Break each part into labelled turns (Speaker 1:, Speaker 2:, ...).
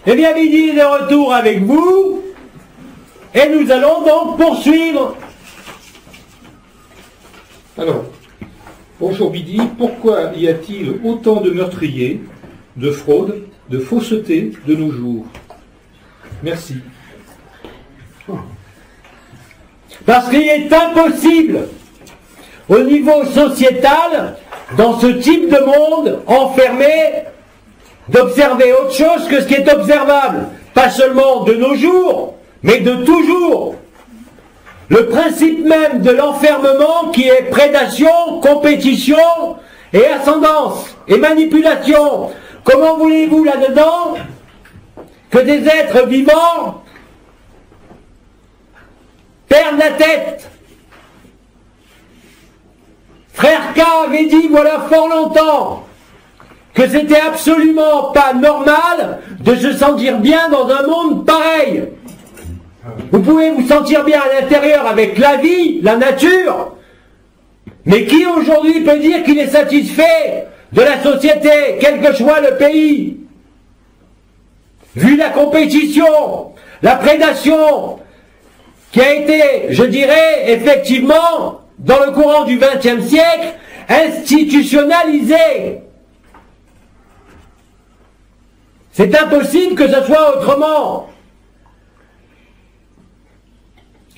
Speaker 1: Eh bien, Midi est de retour avec vous, et nous allons donc poursuivre.
Speaker 2: Alors, bonjour Midi, pourquoi y a-t-il autant de meurtriers, de fraudes, de faussetés de nos jours? Merci.
Speaker 1: Parce qu'il est impossible, au niveau sociétal, dans ce type de monde enfermé, d'observer autre chose que ce qui est observable. Pas seulement de nos jours, mais de toujours. Le principe même de l'enfermement qui est prédation, compétition et ascendance et manipulation. Comment voulez-vous là-dedans que des êtres vivants perdent la tête? Frère K avait dit voilà fort longtemps que c'était absolument pas normal de se sentir bien dans un monde pareil. Vous pouvez vous sentir bien à l'intérieur avec la vie, la nature, mais qui aujourd'hui peut dire qu'il est satisfait de la société, quel que soit le pays? Vu la compétition, la prédation, qui a été, je dirais, effectivement, dans le courant du XXe siècle, institutionnalisée. C'est impossible que ce soit autrement.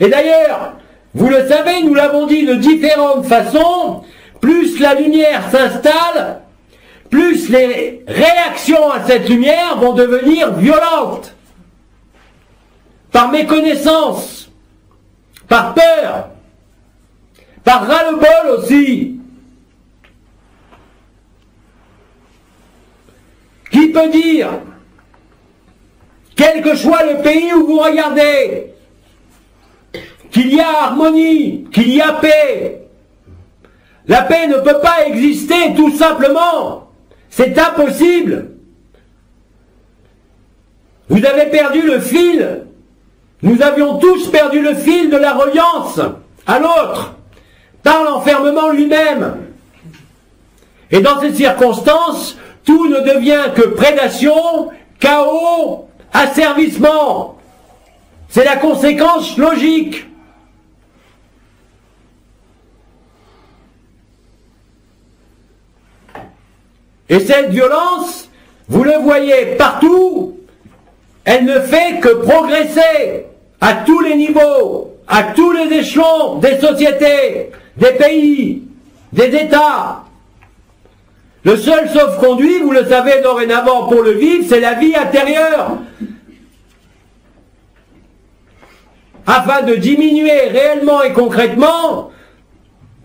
Speaker 1: Et d'ailleurs, vous le savez, nous l'avons dit de différentes façons, plus la lumière s'installe, plus les réactions à cette lumière vont devenir violentes. Par méconnaissance, par peur, par ras-le-bol aussi. Qui peut dire, quel que soit le pays où vous regardez, qu'il y a harmonie, qu'il y a paix? La paix ne peut pas exister tout simplement. C'est impossible. Vous avez perdu le fil. Nous avions tous perdu le fil de la reliance à l'autre, par l'enfermement lui-même. Et dans ces circonstances, tout ne devient que prédation, chaos, asservissement. C'est la conséquence logique. Et cette violence, vous le voyez partout, elle ne fait que progresser à tous les niveaux, à tous les échelons des sociétés, des pays, des États. Le seul sauf-conduit, vous le savez dorénavant pour le vivre, c'est la vie intérieure. Afin de diminuer réellement et concrètement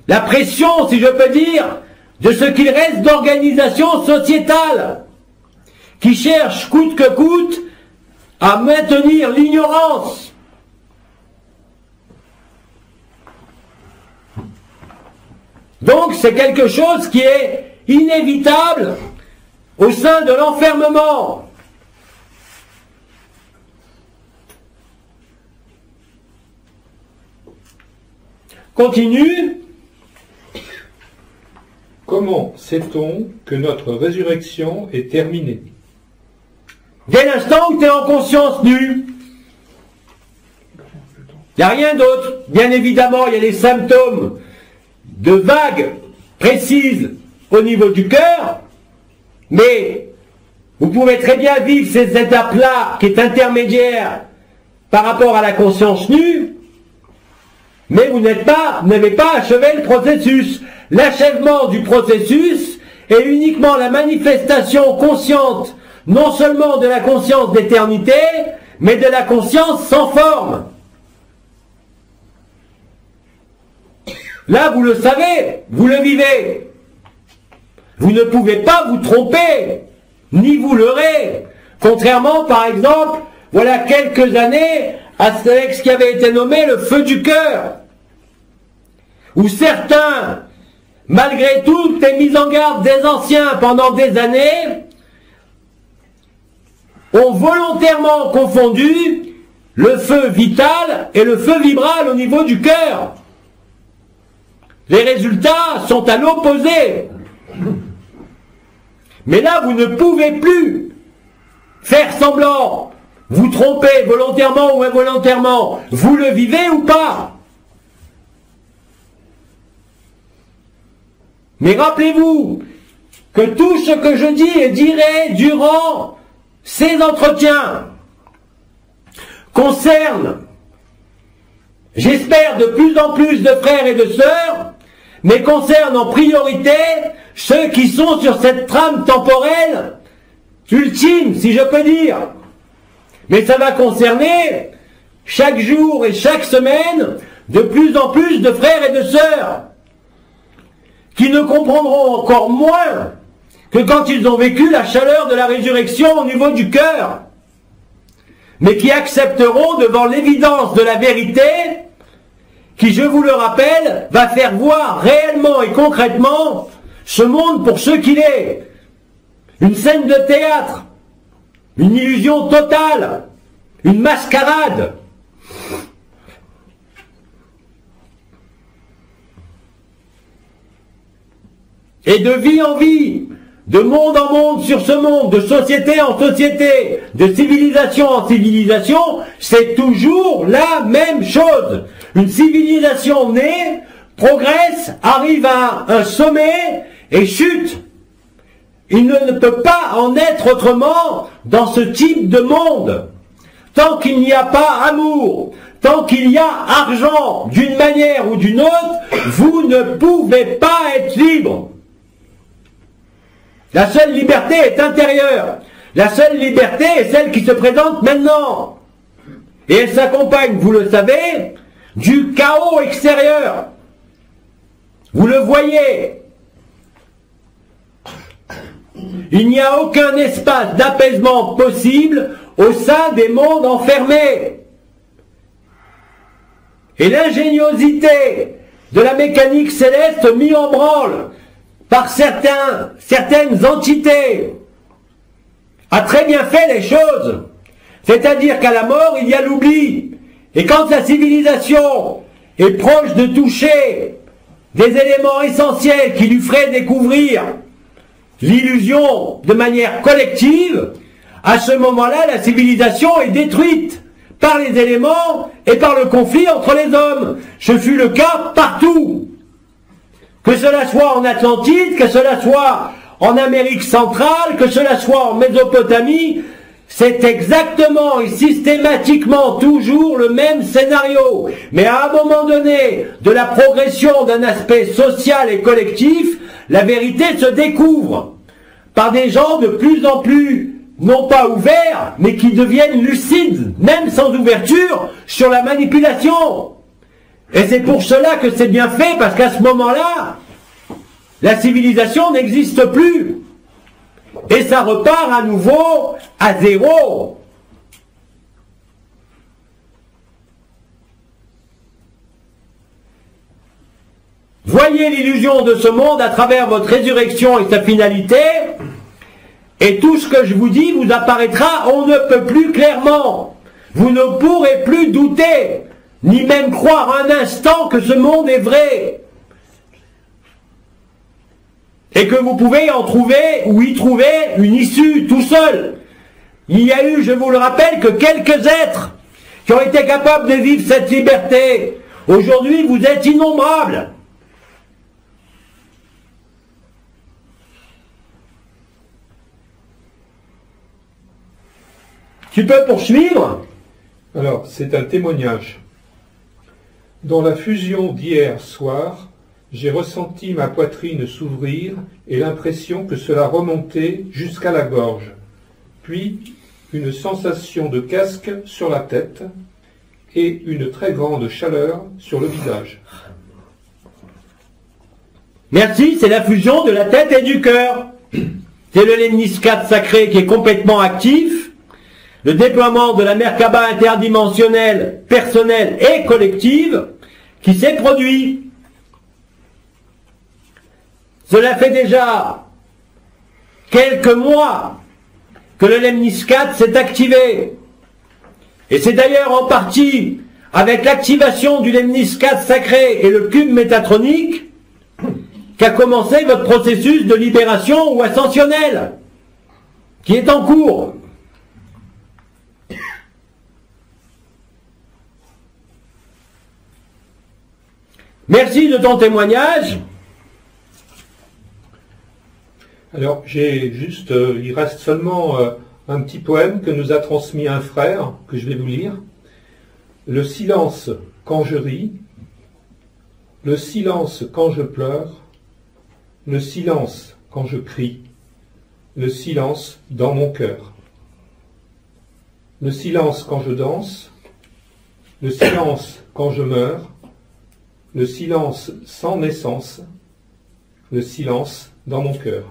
Speaker 1: la pression, si je peux dire, de ce qu'il reste d'organisation sociétale, qui cherche coûte que coûte à maintenir l'ignorance. Donc c'est quelque chose qui est inévitable au sein de l'enfermement. Continue.
Speaker 2: Comment sait-on que notre résurrection est terminée?
Speaker 1: Dès l'instant où tu es en conscience nue. Il n'y a rien d'autre. Bien évidemment, il y a les symptômes de vagues précises au niveau du cœur, mais vous pouvez très bien vivre ces étapes-là, qui est intermédiaire par rapport à la conscience nue, mais vous n'avez pas achevé le processus. L'achèvement du processus est uniquement la manifestation consciente, non seulement de la conscience d'éternité, mais de la conscience sans forme. Là, vous le savez, vous le vivez. Vous ne pouvez pas vous tromper, ni vous leurrer. Contrairement, par exemple, voilà quelques années, avec ce qui avait été nommé le feu du cœur, où certains, malgré toutes les mises en garde des anciens pendant des années, ont volontairement confondu le feu vital et le feu vibral au niveau du cœur. Les résultats sont à l'opposé. Mais là, vous ne pouvez plus faire semblant, vous tromper volontairement ou involontairement. Vous le vivez ou pas? Mais rappelez-vous que tout ce que je dis et dirai durant ces entretiens concerne, j'espère, de plus en plus de frères et de sœurs, mais concerne en priorité ceux qui sont sur cette trame temporelle ultime, si je peux dire. Mais ça va concerner chaque jour et chaque semaine de plus en plus de frères et de sœurs qui ne comprendront encore moins que quand ils ont vécu la chaleur de la résurrection au niveau du cœur, mais qui accepteront devant l'évidence de la vérité qui, je vous le rappelle, va faire voir réellement et concrètement ce monde pour ce qu'il est. Une scène de théâtre, une illusion totale, une mascarade. Et de vie en vie, de monde en monde sur ce monde, de société en société, de civilisation en civilisation, c'est toujours la même chose. Une civilisation née, progresse, arrive à un sommet et chute. Il ne peut pas en être autrement dans ce type de monde. Tant qu'il n'y a pas amour, tant qu'il y a argent d'une manière ou d'une autre, vous ne pouvez pas être libre. La seule liberté est intérieure. La seule liberté est celle qui se présente maintenant. Et elle s'accompagne, vous le savez, du chaos extérieur. Vous le voyez. Il n'y a aucun espace d'apaisement possible au sein des mondes enfermés. Et l'ingéniosité de la mécanique céleste mise en branle par certaines entités a très bien fait les choses. C'est-à-dire qu'à la mort, il y a l'oubli. Et quand la civilisation est proche de toucher des éléments essentiels qui lui feraient découvrir l'illusion de manière collective, à ce moment-là, la civilisation est détruite par les éléments et par le conflit entre les hommes. Ce fut le cas partout. Que cela soit en Atlantide, que cela soit en Amérique centrale, que cela soit en Mésopotamie, c'est exactement et systématiquement toujours le même scénario. Mais à un moment donné de la progression d'un aspect social et collectif, la vérité se découvre par des gens de plus en plus, non pas ouverts, mais qui deviennent lucides, même sans ouverture, sur la manipulation. Et c'est pour cela que c'est bien fait, parce qu'à ce moment-là, la civilisation n'existe plus. Et ça repart à nouveau à zéro. Voyez l'illusion de ce monde à travers votre résurrection et sa finalité, et tout ce que je vous dis vous apparaîtra on ne peut plus clairement. Vous ne pourrez plus douter, ni même croire un instant que ce monde est vrai. Et que vous pouvez en trouver ou y trouver une issue tout seul. Il y a eu, je vous le rappelle, que quelques êtres qui ont été capables de vivre cette liberté. Aujourd'hui, vous êtes innombrables. Tu peux poursuivre?
Speaker 2: Alors, c'est un témoignage. Dans la fusion d'hier soir, j'ai ressenti ma poitrine s'ouvrir et l'impression que cela remontait jusqu'à la gorge. Puis, une sensation de casque sur la tête et une très grande chaleur sur le visage.
Speaker 1: Merci, c'est la fusion de la tête et du cœur. C'est le lemniscate sacré qui est complètement actif. Le déploiement de la Merkaba interdimensionnelle, personnelle et collective qui s'est produit. Cela fait déjà quelques mois que le lemniscate s'est activé. Et c'est d'ailleurs en partie avec l'activation du lemniscate sacré et le cube métatronique qu'a commencé votre processus de libération ou ascensionnel, qui est en cours. Merci de ton témoignage.
Speaker 2: Alors, j'ai juste, il reste seulement un petit poème que nous a transmis un frère, que je vais vous lire. Le silence quand je ris, le silence quand je pleure, le silence quand je crie, le silence dans mon cœur. Le silence quand je danse, le silence quand je meurs, le silence sans naissance, le silence dans mon cœur.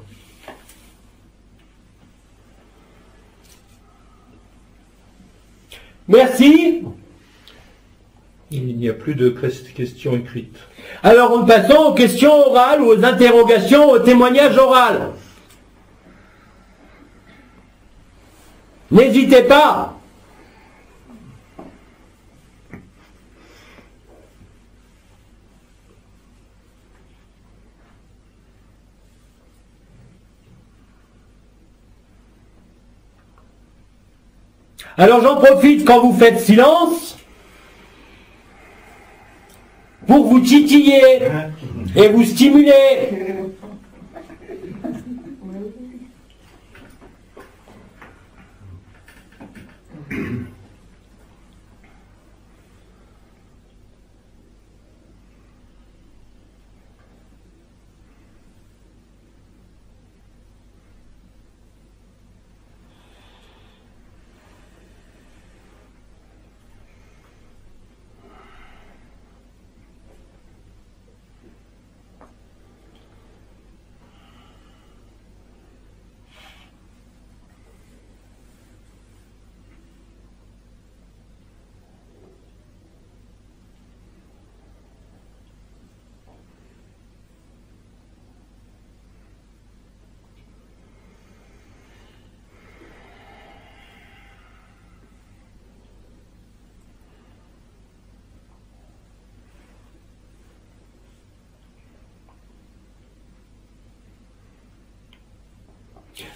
Speaker 1: Merci.
Speaker 2: Il n'y a plus de questions écrites.
Speaker 1: Alors nous passons aux questions orales ou aux interrogations, aux témoignages oral. N'hésitez pas. Alors j'en profite quand vous faites silence pour vous titiller et vous stimuler.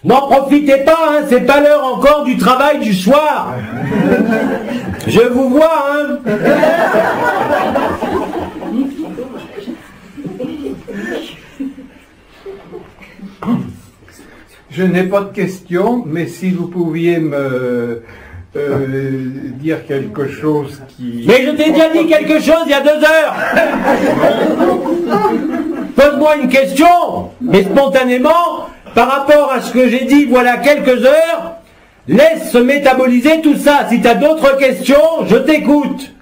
Speaker 1: N'en profitez pas, hein, c'est pas l'heure encore du travail du soir. Je vous vois, hein.
Speaker 3: Je n'ai pas de questions, mais si vous pouviez me dire quelque chose qui...
Speaker 1: Mais je t'ai déjà dit quelque chose il y a 2 heures. Pose-moi une question, mais spontanément, par rapport à ce que j'ai dit voilà quelques heures, laisse se métaboliser tout ça. Si tu as d'autres questions, je t'écoute.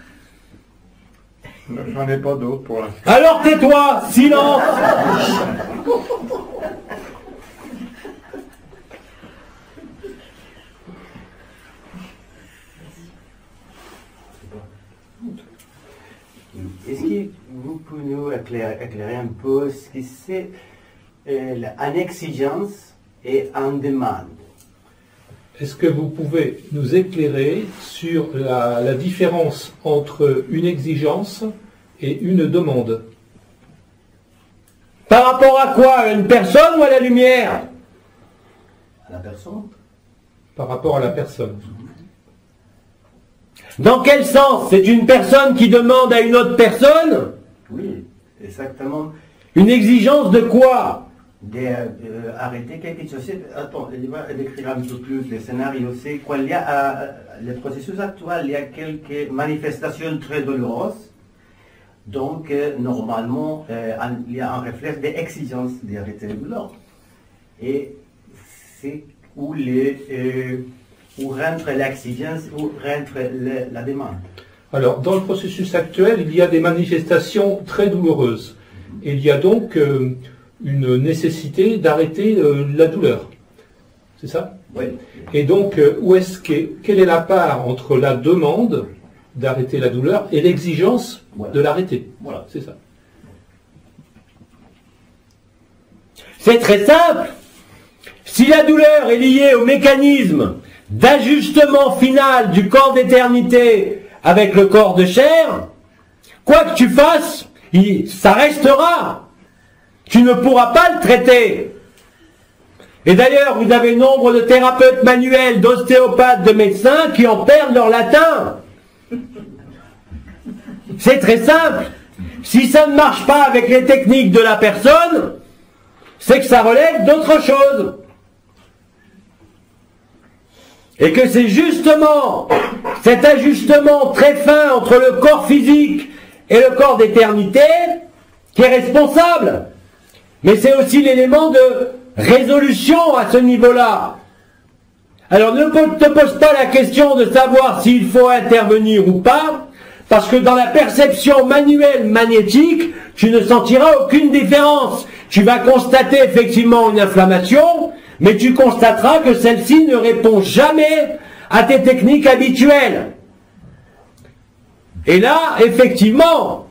Speaker 3: J'en ai pas d'autres pour l'instant.
Speaker 1: Alors tais-toi, silence.
Speaker 4: Est-ce que vous pouvez nous éclairer un peu ce que c'est une exigence et une demande?
Speaker 2: Est-ce que vous pouvez nous éclairer sur la différence entre une exigence et une demande?
Speaker 1: Par rapport à quoi? À une personne ou à la lumière?
Speaker 4: À la personne.
Speaker 2: Par rapport à la personne.
Speaker 1: Dans quel sens? C'est une personne qui demande à une autre personne?
Speaker 4: Oui, exactement.
Speaker 1: Une exigence de quoi?
Speaker 4: D'arrêter quelque chose. Attends, il va décrire un peu plus le scénario. C'est qu'il y a le processus actuel, il y a quelques manifestations très douloureuses. Donc, normalement, il y a un réflexe d'exigence d'arrêter le douleur. Et c'est où rentre l'exigence, où rentre la demande.
Speaker 2: Alors, dans le processus actuel, il y a des manifestations très douloureuses. Et il y a donc une nécessité d'arrêter la douleur. C'est ça?
Speaker 4: Oui.
Speaker 2: Et donc, quelle est la part entre la demande d'arrêter la douleur et l'exigence de l'arrêter?
Speaker 4: Voilà.
Speaker 2: C'est ça.
Speaker 1: C'est très simple. Si la douleur est liée au mécanisme d'ajustement final du corps d'éternité avec le corps de chair, quoi que tu fasses, ça restera. tu ne pourras pas le traiter. Et d'ailleurs, vous avez nombre de thérapeutes manuels, d'ostéopathes, de médecins qui en perdent leur latin. C'est très simple. Si ça ne marche pas avec les techniques de la personne, c'est que ça relève d'autre chose. Et que c'est justement cet ajustement très fin entre le corps physique et le corps d'éternité qui est responsable. Mais c'est aussi l'élément de résolution à ce niveau-là. Alors ne te pose pas la question de savoir s'il faut intervenir ou pas, parce que dans la perception manuelle magnétique, tu ne sentiras aucune différence. Tu vas constater effectivement une inflammation, mais tu constateras que celle-ci ne répond jamais à tes techniques habituelles. Et là, effectivement,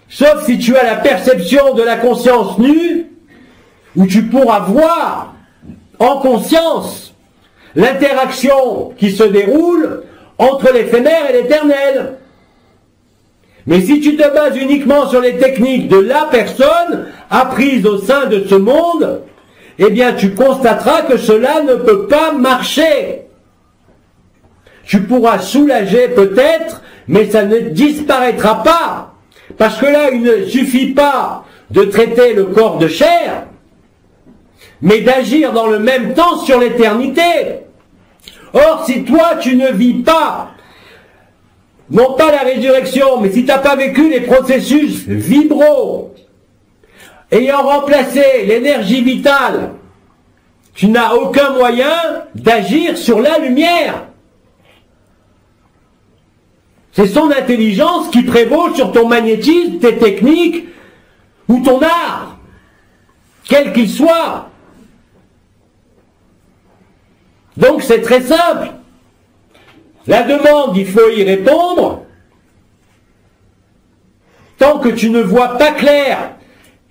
Speaker 1: sauf si tu as la perception de la conscience nue, où tu pourras voir en conscience l'interaction qui se déroule entre l'éphémère et l'éternel. Mais si tu te bases uniquement sur les techniques de la personne apprises au sein de ce monde, eh bien tu constateras que cela ne peut pas marcher. Tu pourras soulager peut-être, mais ça ne disparaîtra pas. Parce que là, il ne suffit pas de traiter le corps de chair, mais d'agir dans le même temps sur l'éternité. Or, si toi, tu ne vis pas, non pas la résurrection, mais si tu n'as pas vécu les processus vibraux, ayant remplacé l'énergie vitale, tu n'as aucun moyen d'agir sur la lumière. C'est son intelligence qui prévaut sur ton magnétisme, tes techniques ou ton art, quel qu'il soit. Donc c'est très simple. La demande, il faut y répondre. Tant que tu ne vois pas clair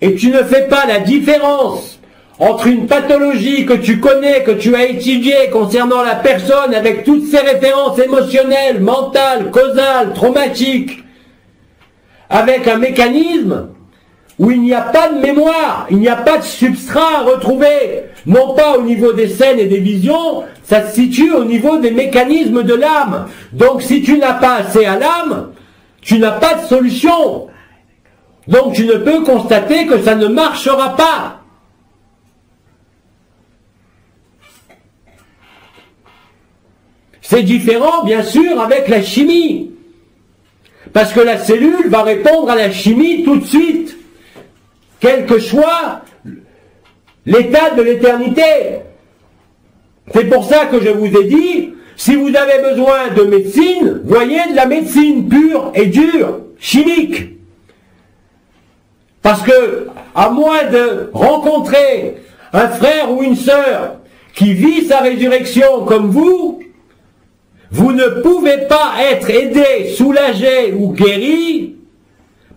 Speaker 1: et tu ne fais pas la différence entre une pathologie que tu connais, que tu as étudiée concernant la personne avec toutes ses références émotionnelles, mentales, causales, traumatiques, avec un mécanisme où il n'y a pas de mémoire, il n'y a pas de substrat à retrouver, non pas au niveau des scènes et des visions, ça se situe au niveau des mécanismes de l'âme. Donc si tu n'as pas assez à l'âme, tu n'as pas de solution. Donc tu ne peux constater que ça ne marchera pas. C'est différent, bien sûr, avec la chimie. Parce que la cellule va répondre à la chimie tout de suite, quel que soit l'état de l'éternité. C'est pour ça que je vous ai dit, si vous avez besoin de médecine, voyez de la médecine pure et dure, chimique. Parce que, à moins de rencontrer un frère ou une sœur qui vit sa résurrection comme vous ne pouvez pas être aidé, soulagé ou guéri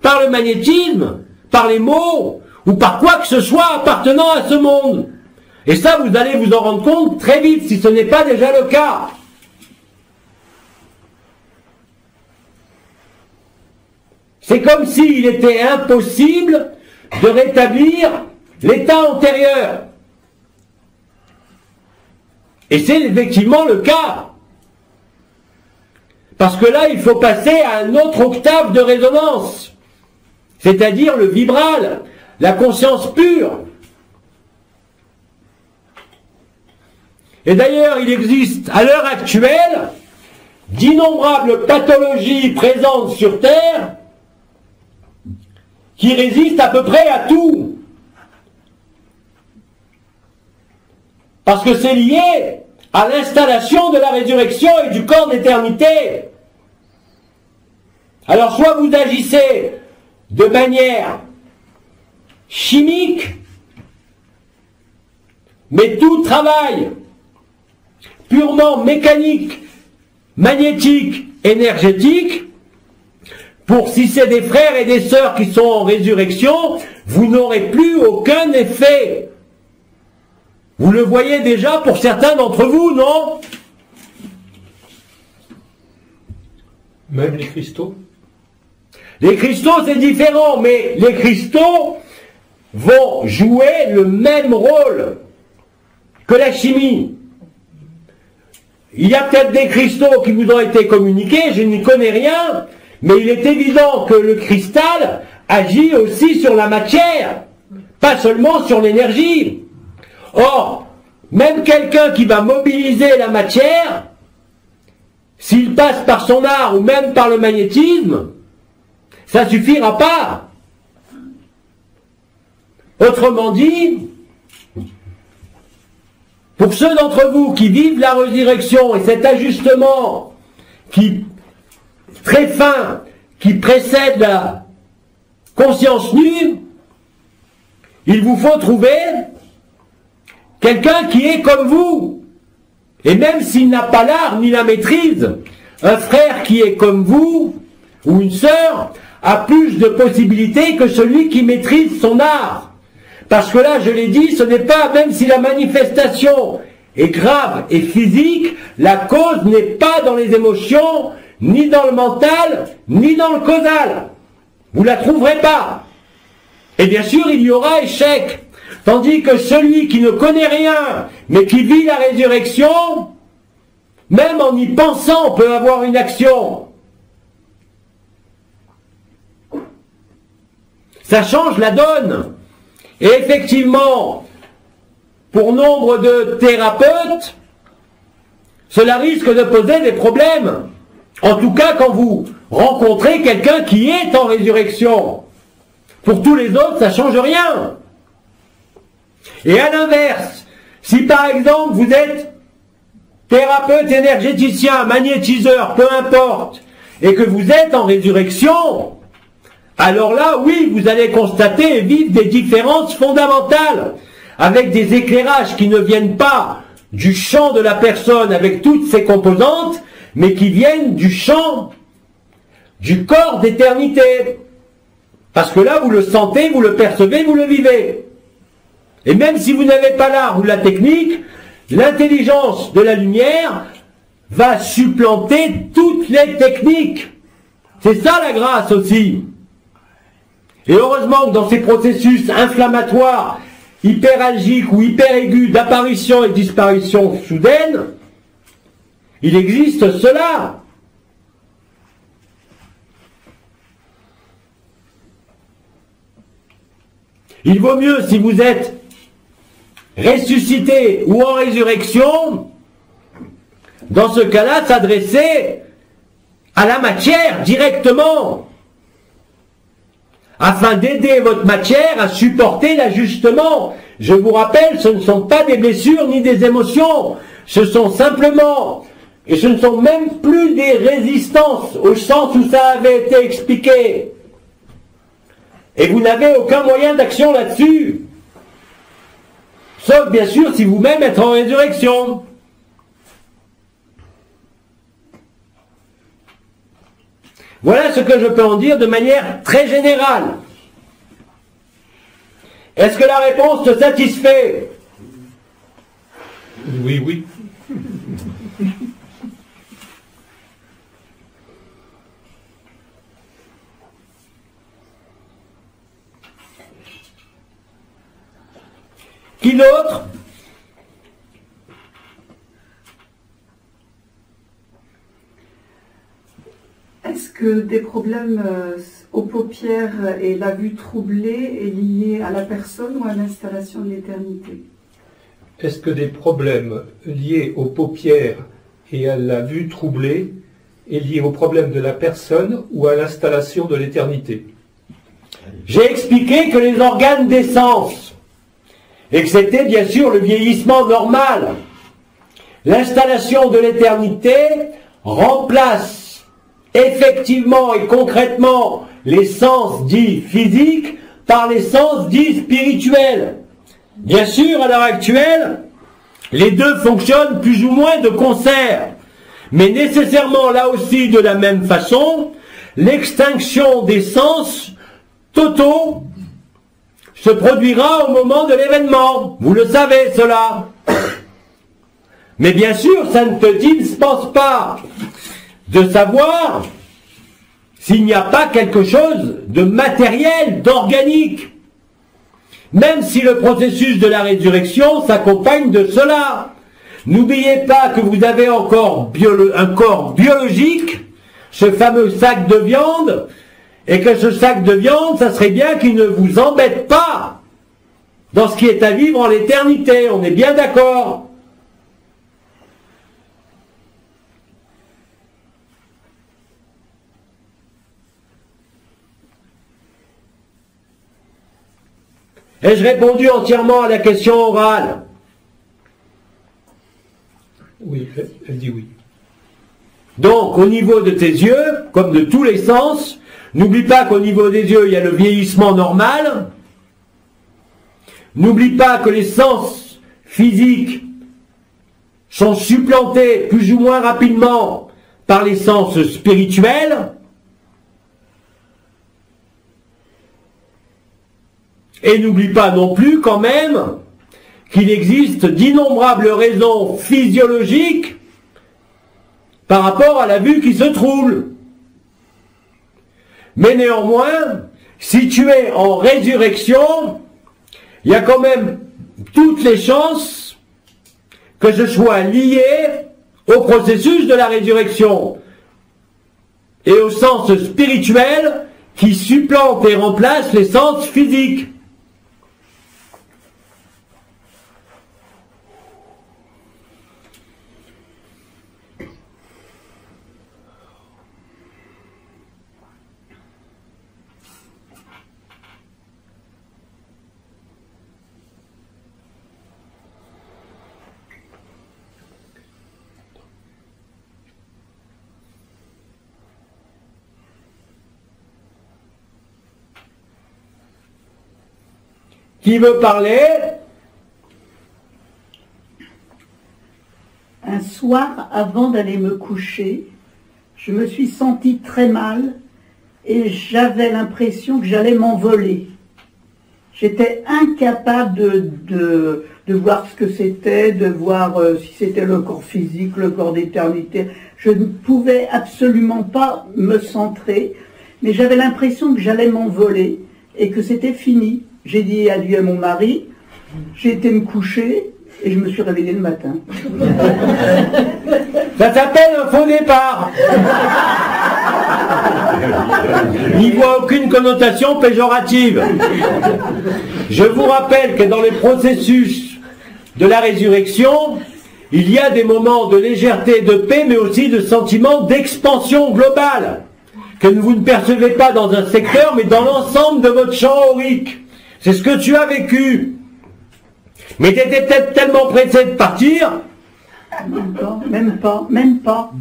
Speaker 1: par le magnétisme, par les mots, ou par quoi que ce soit appartenant à ce monde. Et ça, vous allez vous en rendre compte très vite, si ce n'est pas déjà le cas. C'est comme s'il était impossible de rétablir l'état antérieur. Et c'est effectivement le cas. Parce que là, il faut passer à un autre octave de résonance, c'est-à-dire le vibral, la conscience pure. Et d'ailleurs, il existe à l'heure actuelle d'innombrables pathologies présentes sur Terre qui résistent à peu près à tout. Parce que c'est lié à l'installation de la résurrection et du corps d'éternité. Alors soit vous agissez de manière chimique, mais tout travail purement mécanique, magnétique, énergétique, pour si c'est des frères et des sœurs qui sont en résurrection, vous n'aurez plus aucun effet. Vous le voyez déjà pour certains d'entre vous, non?
Speaker 2: Même les cristaux?
Speaker 1: Les cristaux, c'est différent, mais les cristaux, vont jouer le même rôle que la chimie. Il y a peut-être des cristaux qui vous ont été communiqués, je n'y connais rien, mais il est évident que le cristal agit aussi sur la matière, pas seulement sur l'énergie. Or, même quelqu'un qui va mobiliser la matière, s'il passe par son art ou même par le magnétisme, ça ne suffira pas. Autrement dit, pour ceux d'entre vous qui vivent la résurrection et cet ajustement qui très fin, qui précède la conscience nue, il vous faut trouver quelqu'un qui est comme vous. Et même s'il n'a pas l'art ni la maîtrise, un frère qui est comme vous, ou une sœur, a plus de possibilités que celui qui maîtrise son art. Parce que là, je l'ai dit, ce n'est pas, même si la manifestation est grave et physique, la cause n'est pas dans les émotions, ni dans le mental, ni dans le causal. Vous ne la trouverez pas. Et bien sûr, il y aura échec. Tandis que celui qui ne connaît rien, mais qui vit la résurrection, même en y pensant, peut avoir une action. Ça change la donne. Et effectivement, pour nombre de thérapeutes, cela risque de poser des problèmes. En tout cas, quand vous rencontrez quelqu'un qui est en résurrection. Pour tous les autres, ça ne change rien. Et à l'inverse, si par exemple vous êtes thérapeute énergéticien, magnétiseur, peu importe, et que vous êtes en résurrection, alors là, oui, vous allez constater et vivre des différences fondamentales, avec des éclairages qui ne viennent pas du champ de la personne avec toutes ses composantes, mais qui viennent du champ du corps d'éternité. Parce que là, vous le sentez, vous le percevez, vous le vivez. Et même si vous n'avez pas l'art ou la technique, l'intelligence de la lumière va supplanter toutes les techniques. C'est ça la grâce aussi. Et heureusement que dans ces processus inflammatoires, hyperalgiques ou hyperaigus d'apparition et disparition soudaine, il existe cela. Il vaut mieux, si vous êtes ressuscité ou en résurrection, dans ce cas-là, s'adresser à la matière directement, afin d'aider votre matière à supporter l'ajustement. Je vous rappelle, ce ne sont pas des blessures ni des émotions, ce sont simplement, et ce ne sont même plus des résistances, au sens où ça avait été expliqué. Et vous n'avez aucun moyen d'action là-dessus. Sauf bien sûr si vous-même êtes en résurrection. Voilà ce que je peux en dire de manière très générale. Est-ce que la réponse te satisfait?
Speaker 2: Oui, oui.
Speaker 1: Qui d'autre?
Speaker 5: Est-ce que des problèmes aux paupières et la vue troublée est lié à la personne ou à l'installation de l'éternité?
Speaker 2: Est-ce que des problèmes liés aux paupières et à la vue troublée est lié au problème de la personne ou à l'installation de l'éternité?
Speaker 1: J'ai expliqué que les organes des sens, et que c'était bien sûr le vieillissement normal. L'installation de l'éternité remplace effectivement et concrètement les sens dits physiques par les sens dits spirituels. Bien sûr, à l'heure actuelle, les deux fonctionnent plus ou moins de concert, mais nécessairement là aussi de la même façon, l'extinction des sens totaux se produira au moment de l'événement. Vous le savez, cela. Mais bien sûr, ça ne te dispense pas de savoir s'il n'y a pas quelque chose de matériel, d'organique. même si le processus de la résurrection s'accompagne de cela. N'oubliez pas que vous avez encore un corps biologique, ce fameux sac de viande, et que ce sac de viande, ça serait bien qu'il ne vous embête pas dans ce qui est à vivre en l'éternité. On est bien d'accord? Ai-je répondu entièrement à la question orale?
Speaker 2: Oui, elle dit oui.
Speaker 1: Donc, au niveau de tes yeux, comme de tous les sens, n'oublie pas qu'au niveau des yeux, il y a le vieillissement normal. N'oublie pas que les sens physiques sont supplantés plus ou moins rapidement par les sens spirituels. Et n'oublie pas non plus quand même qu'il existe d'innombrables raisons physiologiques par rapport à la vue qui se trouble. Mais néanmoins, si tu es en résurrection, il y a quand même toutes les chances que ce soit lié au processus de la résurrection et au sens spirituel qui supplante et remplace les sens physiques. Qui veut parler?
Speaker 6: Un soir, avant d'aller me coucher, je me suis sentie très mal et j'avais l'impression que j'allais m'envoler. J'étais incapable de voir ce que c'était, de voir si c'était le corps physique, le corps d'éternité. Je ne pouvais absolument pas me centrer, mais j'avais l'impression que j'allais m'envoler et que c'était fini. J'ai dit adieu à mon mari, j'ai été me coucher et je me suis réveillée le matin.
Speaker 1: Ça s'appelle un faux départ. Il n'y voit aucune connotation péjorative. Je vous rappelle que dans le processus de la résurrection, il y a des moments de légèreté, de paix, mais aussi de sentiments d'expansion globale, que vous ne percevez pas dans un secteur, mais dans l'ensemble de votre champ aurique. C'est ce que tu as vécu. Mais tu étais peut-être tellement pressé de partir.
Speaker 6: Même pas.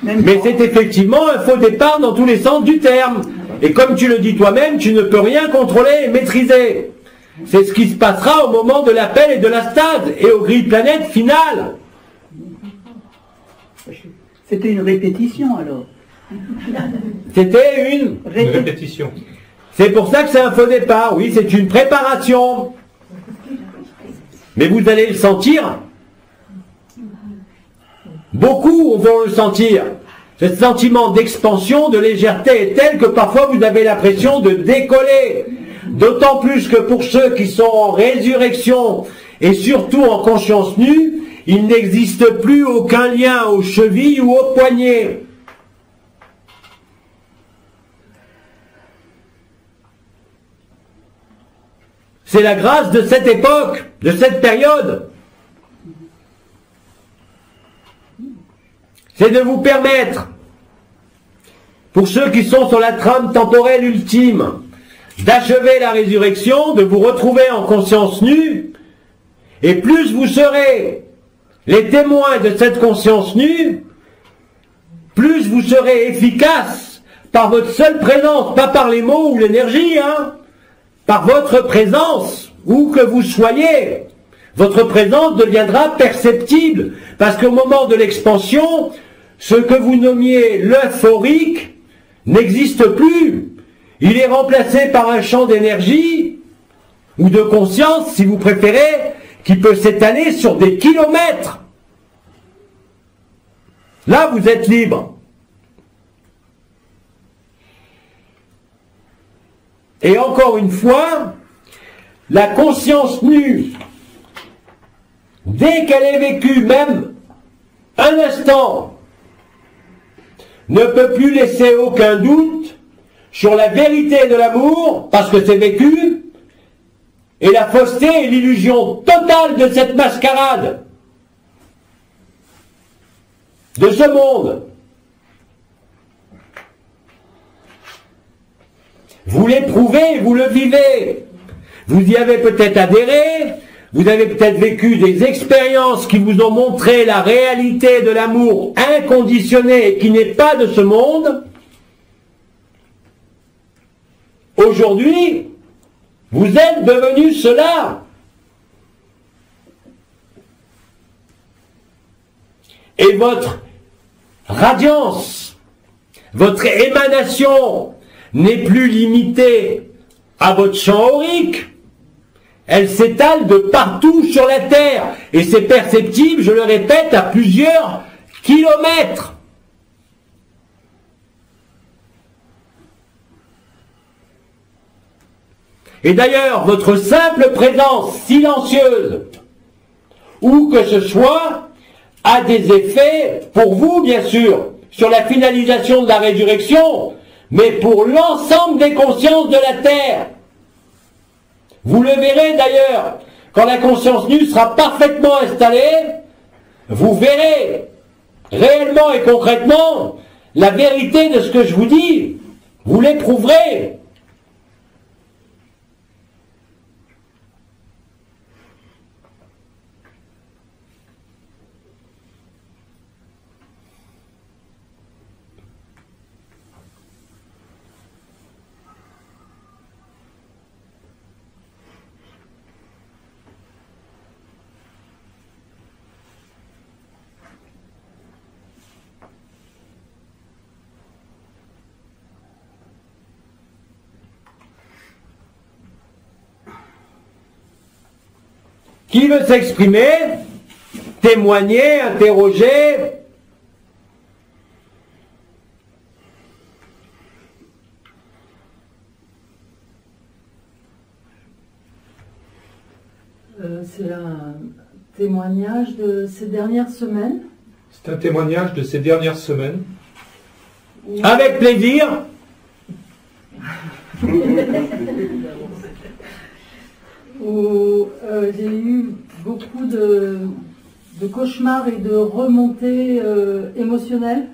Speaker 1: Mais c'est effectivement un faux départ dans tous les sens du terme. Et comme tu le dis toi-même, tu ne peux rien contrôler et maîtriser. C'est ce qui se passera au moment de l'appel et de la stade et au grille planète finale.
Speaker 6: C'était une répétition alors.
Speaker 1: C'était une
Speaker 2: répétition.
Speaker 1: C'est pour ça que c'est un faux départ, oui, c'est une préparation. Mais vous allez le sentir. Beaucoup vont le sentir. Ce sentiment d'expansion, de légèreté est tel que parfois vous avez l'impression de décoller. D'autant plus que pour ceux qui sont en résurrection et surtout en conscience nue, il n'existe plus aucun lien aux chevilles ou aux poignets. C'est la grâce de cette époque, de cette période. C'est de vous permettre, pour ceux qui sont sur la trame temporelle ultime, d'achever la résurrection, de vous retrouver en conscience nue, et plus vous serez les témoins de cette conscience nue, plus vous serez efficace par votre seule présence, pas par les mots ou l'énergie, par votre présence, où que vous soyez. Votre présence deviendra perceptible, parce qu'au moment de l'expansion, ce que vous nommiez l'euphorique n'existe plus. Il est remplacé par un champ d'énergie, ou de conscience, si vous préférez, qui peut s'étaler sur des kilomètres. Là, vous êtes libre. Et encore une fois, la conscience nue, dès qu'elle est vécue, même un instant, ne peut plus laisser aucun doute sur la vérité de l'amour, parce que c'est vécu, et la fausseté et l'illusion totale de cette mascarade, de ce monde. Vous l'éprouvez, vous le vivez. Vous y avez peut-être adhéré, vous avez peut-être vécu des expériences qui vous ont montré la réalité de l'amour inconditionné et qui n'est pas de ce monde. Aujourd'hui, vous êtes devenu cela. Et votre radiance, votre émanation n'est plus limitée à votre champ aurique. Elle s'étale de partout sur la Terre. Et c'est perceptible, je le répète, à plusieurs kilomètres. Et d'ailleurs, votre simple présence silencieuse, où que ce soit, a des effets, pour vous bien sûr, sur la finalisation de la résurrection, mais pour l'ensemble des consciences de la Terre. Vous le verrez d'ailleurs, quand la conscience nue sera parfaitement installée, vous verrez réellement et concrètement la vérité de ce que je vous dis. Vous l'éprouverez. Qui veut s'exprimer, témoigner, interroger?
Speaker 7: C'est un témoignage de ces dernières semaines.
Speaker 2: C'est un témoignage de ces dernières semaines.
Speaker 1: Avec plaisir.
Speaker 7: Où j'ai eu beaucoup de cauchemars et de remontées émotionnelles.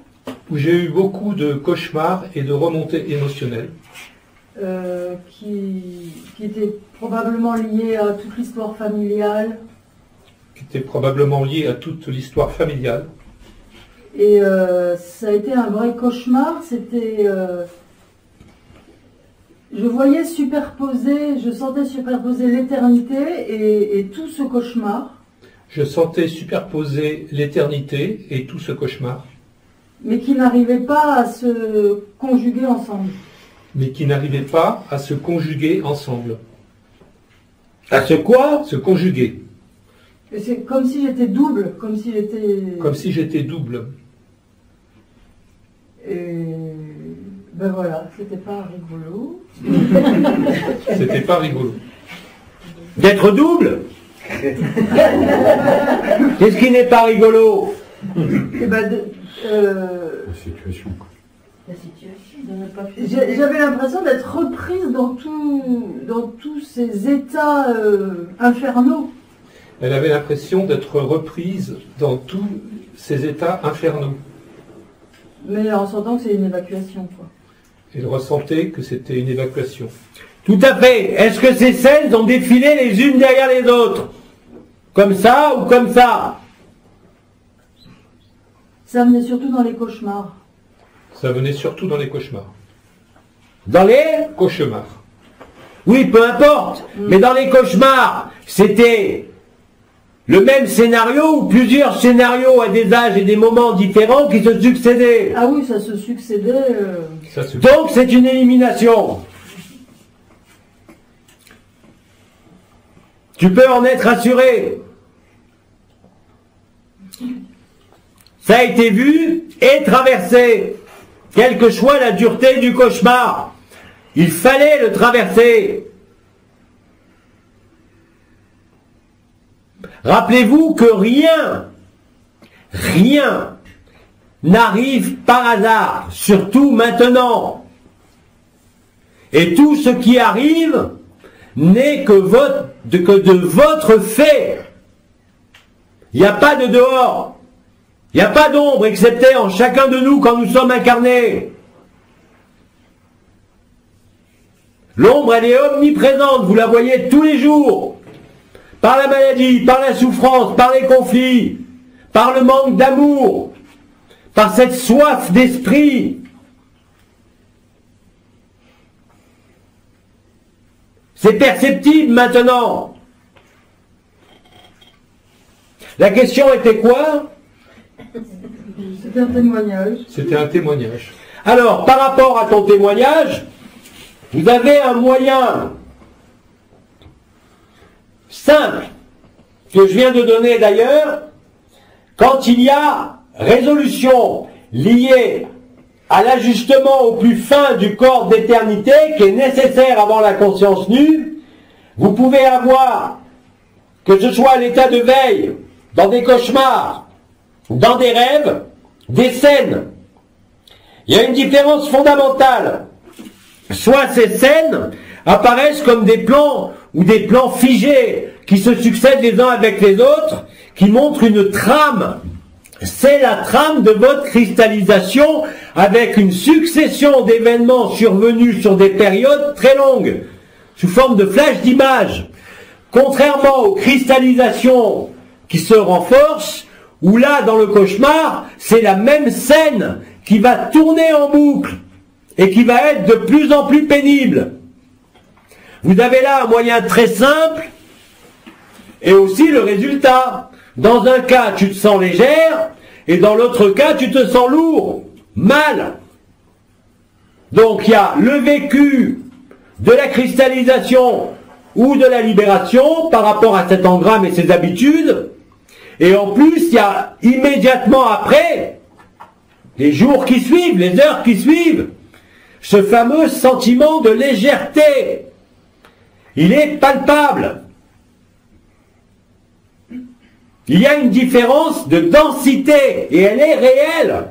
Speaker 2: Où j'ai eu beaucoup de cauchemars et de remontées émotionnelles.
Speaker 7: Qui étaient probablement liées à toute l'histoire familiale.
Speaker 2: Qui étaient probablement liées à toute l'histoire familiale.
Speaker 7: Et ça a été un vrai cauchemar. C'était... je voyais superposer, je sentais superposer l'éternité et tout ce cauchemar.
Speaker 2: Je sentais superposer l'éternité et tout ce cauchemar.
Speaker 7: Mais qui n'arrivait pas à se conjuguer ensemble.
Speaker 2: Mais qui n'arrivait pas à se conjuguer ensemble.
Speaker 1: À ce quoi?
Speaker 2: Se conjuguer.
Speaker 7: Et c'est comme si j'étais double, comme si j'étais...
Speaker 2: Comme si j'étais double.
Speaker 7: Et... ben voilà, c'était pas rigolo.
Speaker 2: C'était pas rigolo.
Speaker 1: D'être double? Qu'est-ce qui n'est pas rigolo?
Speaker 7: Et ben
Speaker 3: La situation.
Speaker 7: La situation. J'avais l'impression d'être reprise dans tous ces états infernaux.
Speaker 2: Elle avait l'impression d'être reprise dans tous ces états infernaux.
Speaker 7: Mais en sentant que c'est une évacuation, quoi.
Speaker 2: Elle ressentait que c'était une évacuation.
Speaker 1: Tout à fait. Est-ce que ces scènes ont défilé les unes derrière les autres? Comme ça ou comme ça?
Speaker 7: Ça venait surtout dans les cauchemars.
Speaker 2: Ça venait surtout dans les cauchemars.
Speaker 1: Dans les
Speaker 2: cauchemars?
Speaker 1: Oui, peu importe. Mais dans les cauchemars, c'était le même scénario ou plusieurs scénarios à des âges et des moments différents qui se succédaient.
Speaker 7: Ah oui, ça se succédait.
Speaker 1: Donc c'est une élimination. Tu peux en être assuré. Ça a été vu et traversé. Quelle que soit la dureté du cauchemar, il fallait le traverser. Rappelez-vous que rien n'arrive par hasard, surtout maintenant. Et tout ce qui arrive n'est que de votre fait. Il n'y a pas de dehors. Il n'y a pas d'ombre, excepté en chacun de nous quand nous sommes incarnés. L'ombre, elle est omniprésente, vous la voyez tous les jours. Par la maladie, par la souffrance, par les conflits, par le manque d'amour, par cette soif d'esprit. C'est perceptible maintenant. La question était quoi?
Speaker 7: C'était un témoignage.
Speaker 2: C'était un témoignage.
Speaker 1: Alors, par rapport à ton témoignage, vous avez un moyen simple, que je viens de donner d'ailleurs, quand il y a résolution liée à l'ajustement au plus fin du corps d'éternité qui est nécessaire avant la conscience nue, vous pouvez avoir, que ce soit à l'état de veille, dans des cauchemars, dans des rêves, des scènes. Il y a une différence fondamentale. Soit ces scènes apparaissent comme des plans ou des plans figés qui se succèdent les uns avec les autres, qui montrent une trame. C'est la trame de votre cristallisation avec une succession d'événements survenus sur des périodes très longues, sous forme de flash d'images. Contrairement aux cristallisations qui se renforcent, où là, dans le cauchemar, c'est la même scène qui va tourner en boucle et qui va être de plus en plus pénible. Vous avez là un moyen très simple et aussi le résultat. Dans un cas, tu te sens légère et dans l'autre cas, tu te sens lourd, mal. Donc il y a le vécu de la cristallisation ou de la libération par rapport à cet engramme et ses habitudes. Et en plus, il y a immédiatement après, les jours qui suivent, les heures qui suivent, ce fameux sentiment de légèreté. Il est palpable. Il y a une différence de densité et elle est réelle.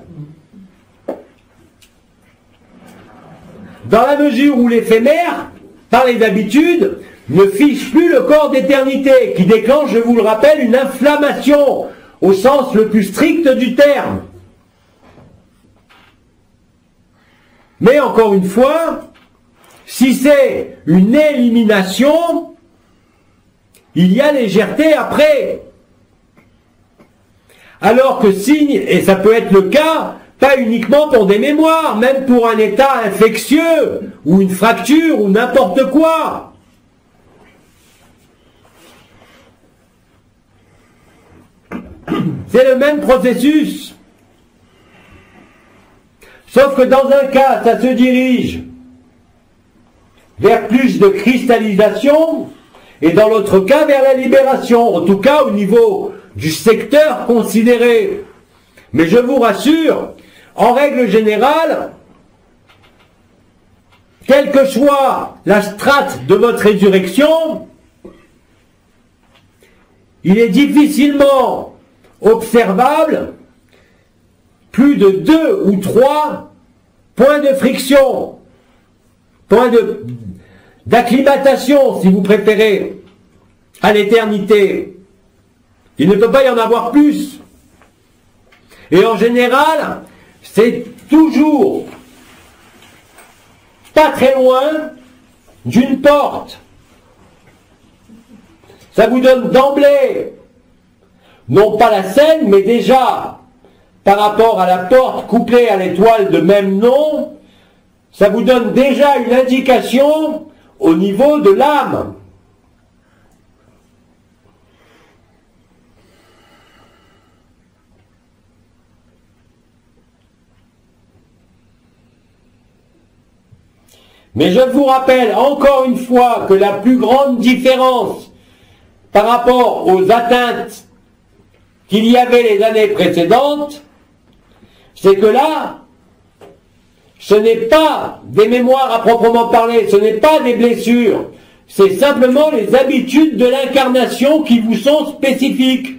Speaker 1: Dans la mesure où l'éphémère, par les habitudes, ne fiche plus le corps d'éternité, qui déclenche, je vous le rappelle, une inflammation, au sens le plus strict du terme. Mais encore une fois, si c'est une élimination, il y a légèreté après. Alors que signe, et ça peut être le cas, pas uniquement pour des mémoires, même pour un état infectieux, ou une fracture, ou n'importe quoi. C'est le même processus. Sauf que dans un cas, ça se dirige vers plus de cristallisation, et dans l'autre cas, vers la libération, en tout cas au niveau du secteur considéré. Mais je vous rassure, en règle générale, quelle que soit la strate de votre résurrection, il est difficilement observable plus de 2 ou 3 points de friction, points d'acclimatation, si vous préférez, à l'éternité. Il ne peut pas y en avoir plus. Et en général, c'est toujours pas très loin d'une porte. Ça vous donne d'emblée, non pas la scène, mais déjà, par rapport à la porte couplée à l'étoile de même nom, ça vous donne déjà une indication au niveau de l'âme. Mais je vous rappelle encore une fois que la plus grande différence par rapport aux atteintes qu'il y avait les années précédentes, c'est que là, ce n'est pas des mémoires à proprement parler, ce n'est pas des blessures, c'est simplement les habitudes de l'incarnation qui vous sont spécifiques.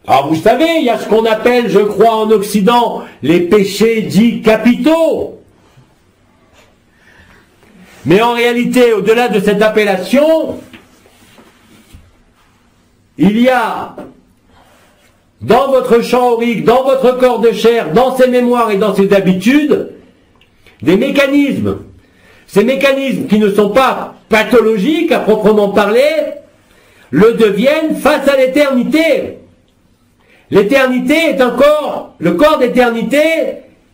Speaker 1: Alors vous savez, il y a ce qu'on appelle, je crois en Occident, les péchés dits capitaux. Mais en réalité, au-delà de cette appellation, il y a dans votre champ aurique, dans votre corps de chair, dans ses mémoires et dans ses habitudes, des mécanismes. Ces mécanismes qui ne sont pas pathologiques à proprement parler, le deviennent face à l'éternité. L'éternité est un corps, le corps d'éternité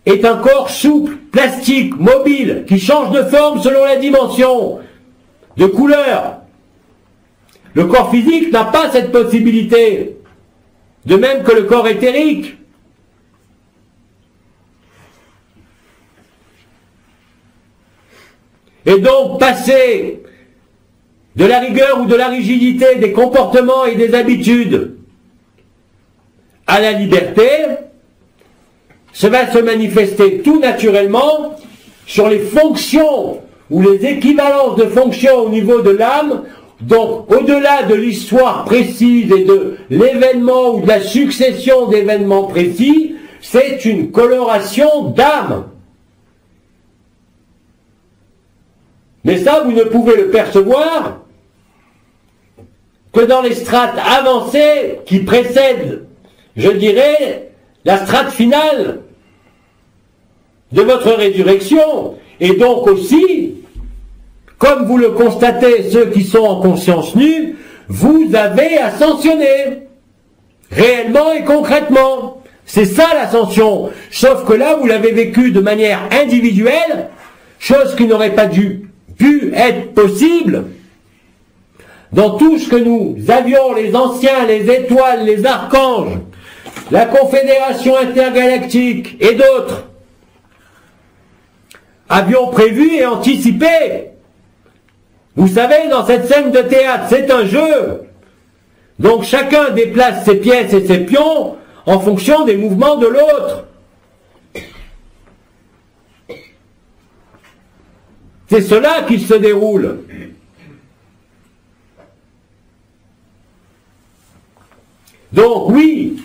Speaker 1: est un corps souple, plastique, mobile, qui change de forme selon la dimension, de couleur. Le corps physique n'a pas cette possibilité, de même que le corps éthérique. Et donc, passer de la rigueur ou de la rigidité des comportements et des habitudes à la liberté, ça va se manifester tout naturellement sur les fonctions ou les équivalences de fonctions au niveau de l'âme. Donc, au-delà de l'histoire précise et de l'événement ou de la succession d'événements précis, c'est une coloration d'âme. Mais ça, vous ne pouvez le percevoir que dans les strates avancées qui précèdent, je dirais, la strate finale de votre résurrection. Et donc aussi, comme vous le constatez, ceux qui sont en conscience nue, vous avez ascensionné, réellement et concrètement. C'est ça l'ascension. Sauf que là, vous l'avez vécu de manière individuelle, chose qui n'aurait pas pu être possible dans tout ce que nous avions, les anciens, les étoiles, les archanges, la Confédération intergalactique et d'autres, avions prévu et anticipé. Vous savez, dans cette scène de théâtre, c'est un jeu. Donc chacun déplace ses pièces et ses pions en fonction des mouvements de l'autre. C'est cela qui se déroule. Donc oui,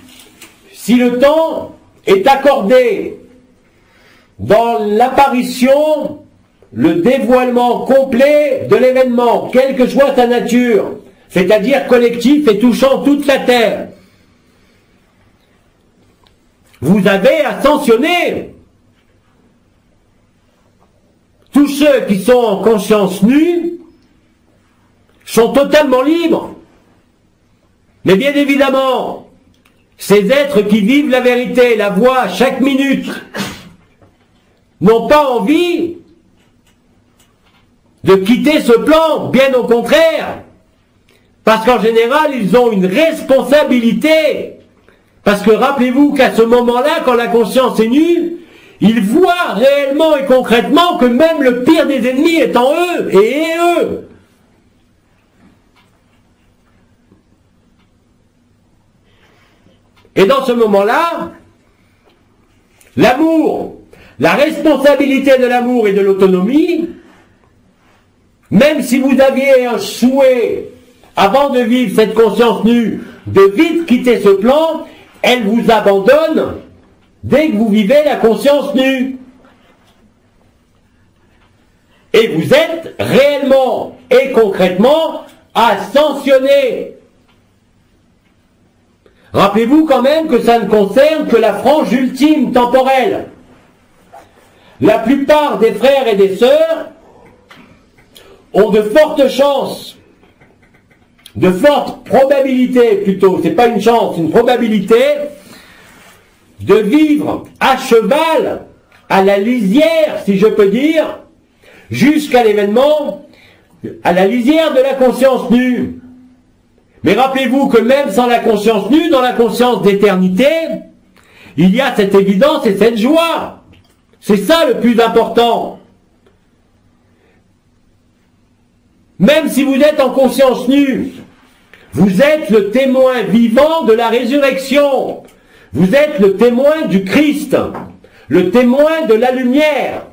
Speaker 1: si le temps est accordé dans l'apparition, le dévoilement complet de l'événement, quelle que soit sa nature, c'est-à-dire collectif et touchant toute la terre, vous avez ascensionné. Tous ceux qui sont en conscience nue sont totalement libres. Mais bien évidemment, ces êtres qui vivent la vérité, la voient chaque minute, n'ont pas envie de quitter ce plan, bien au contraire, parce qu'en général, ils ont une responsabilité. Parce que rappelez-vous qu'à ce moment-là, quand la conscience est nue, ils voient réellement et concrètement que même le pire des ennemis est en eux et est eux. Et dans ce moment-là, l'amour, la responsabilité de l'amour et de l'autonomie, même si vous aviez un souhait, avant de vivre cette conscience nue, de vite quitter ce plan, elle vous abandonne dès que vous vivez la conscience nue. Et vous êtes réellement et concrètement ascensionné. Rappelez-vous quand même que ça ne concerne que la frange ultime temporelle. La plupart des frères et des sœurs ont de fortes chances, de fortes probabilités plutôt, c'est pas une chance, une probabilité, de vivre à cheval, à la lisière, si je peux dire, jusqu'à l'événement, à la lisière de la conscience nue. Mais rappelez-vous que même sans la conscience nue, dans la conscience d'éternité, il y a cette évidence et cette joie. C'est ça le plus important. Même si vous êtes en conscience nue, vous êtes le témoin vivant de la résurrection. Vous êtes le témoin du Christ. le témoin de la lumière.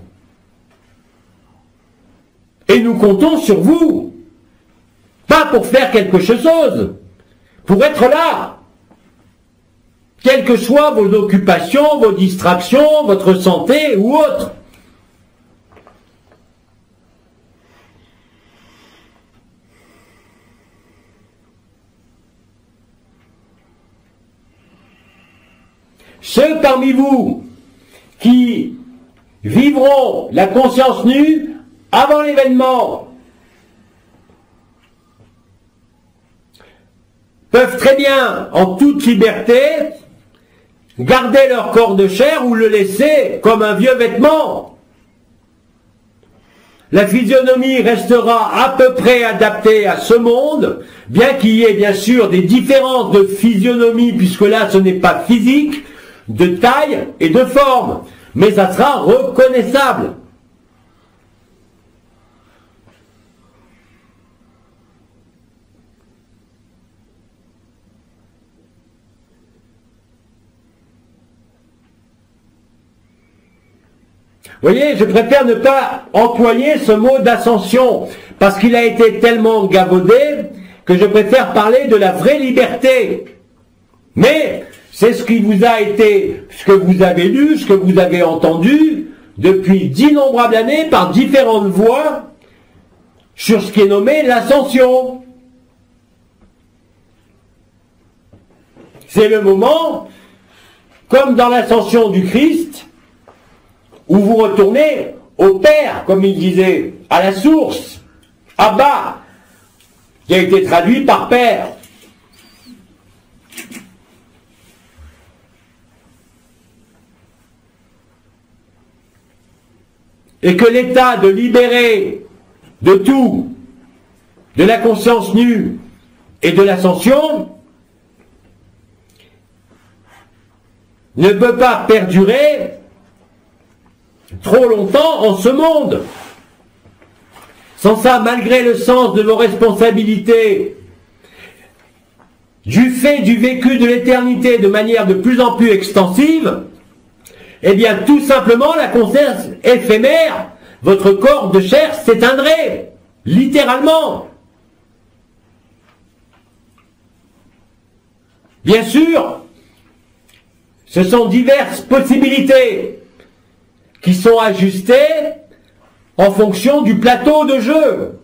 Speaker 1: Et nous comptons sur vous. Pas pour faire quelque chose, pour être là. Quelles que soient vos occupations, vos distractions, votre santé ou autre. Ceux parmi vous qui vivront la conscience nue avant l'événement peuvent très bien, en toute liberté, garder leur corps de chair ou le laisser comme un vieux vêtement. La physionomie restera à peu près adaptée à ce monde, bien qu'il y ait bien sûr des différences de physionomie, puisque là ce n'est pas physique, de taille et de forme, mais ça sera reconnaissable. Vous voyez, je préfère ne pas employer ce mot d'ascension, parce qu'il a été tellement galvaudé que je préfère parler de la vraie liberté. Mais c'est ce qui vous a été, ce que vous avez lu, ce que vous avez entendu depuis d'innombrables années par différentes voix sur ce qui est nommé l'ascension. C'est le moment, comme dans l'ascension du Christ, où vous retournez au Père, comme il disait, à la source, Abba, qui a été traduit par Père. Et que l'état de libérer de tout, de la conscience nue et de l'ascension, ne peut pas perdurer trop longtemps en ce monde. Sans ça, malgré le sens de vos responsabilités, du fait du vécu de l'éternité de manière de plus en plus extensive, eh bien tout simplement la conscience éphémère, votre corps de chair s'éteindrait, littéralement. Bien sûr, ce sont diverses possibilités qui sont ajustées en fonction du plateau de jeu.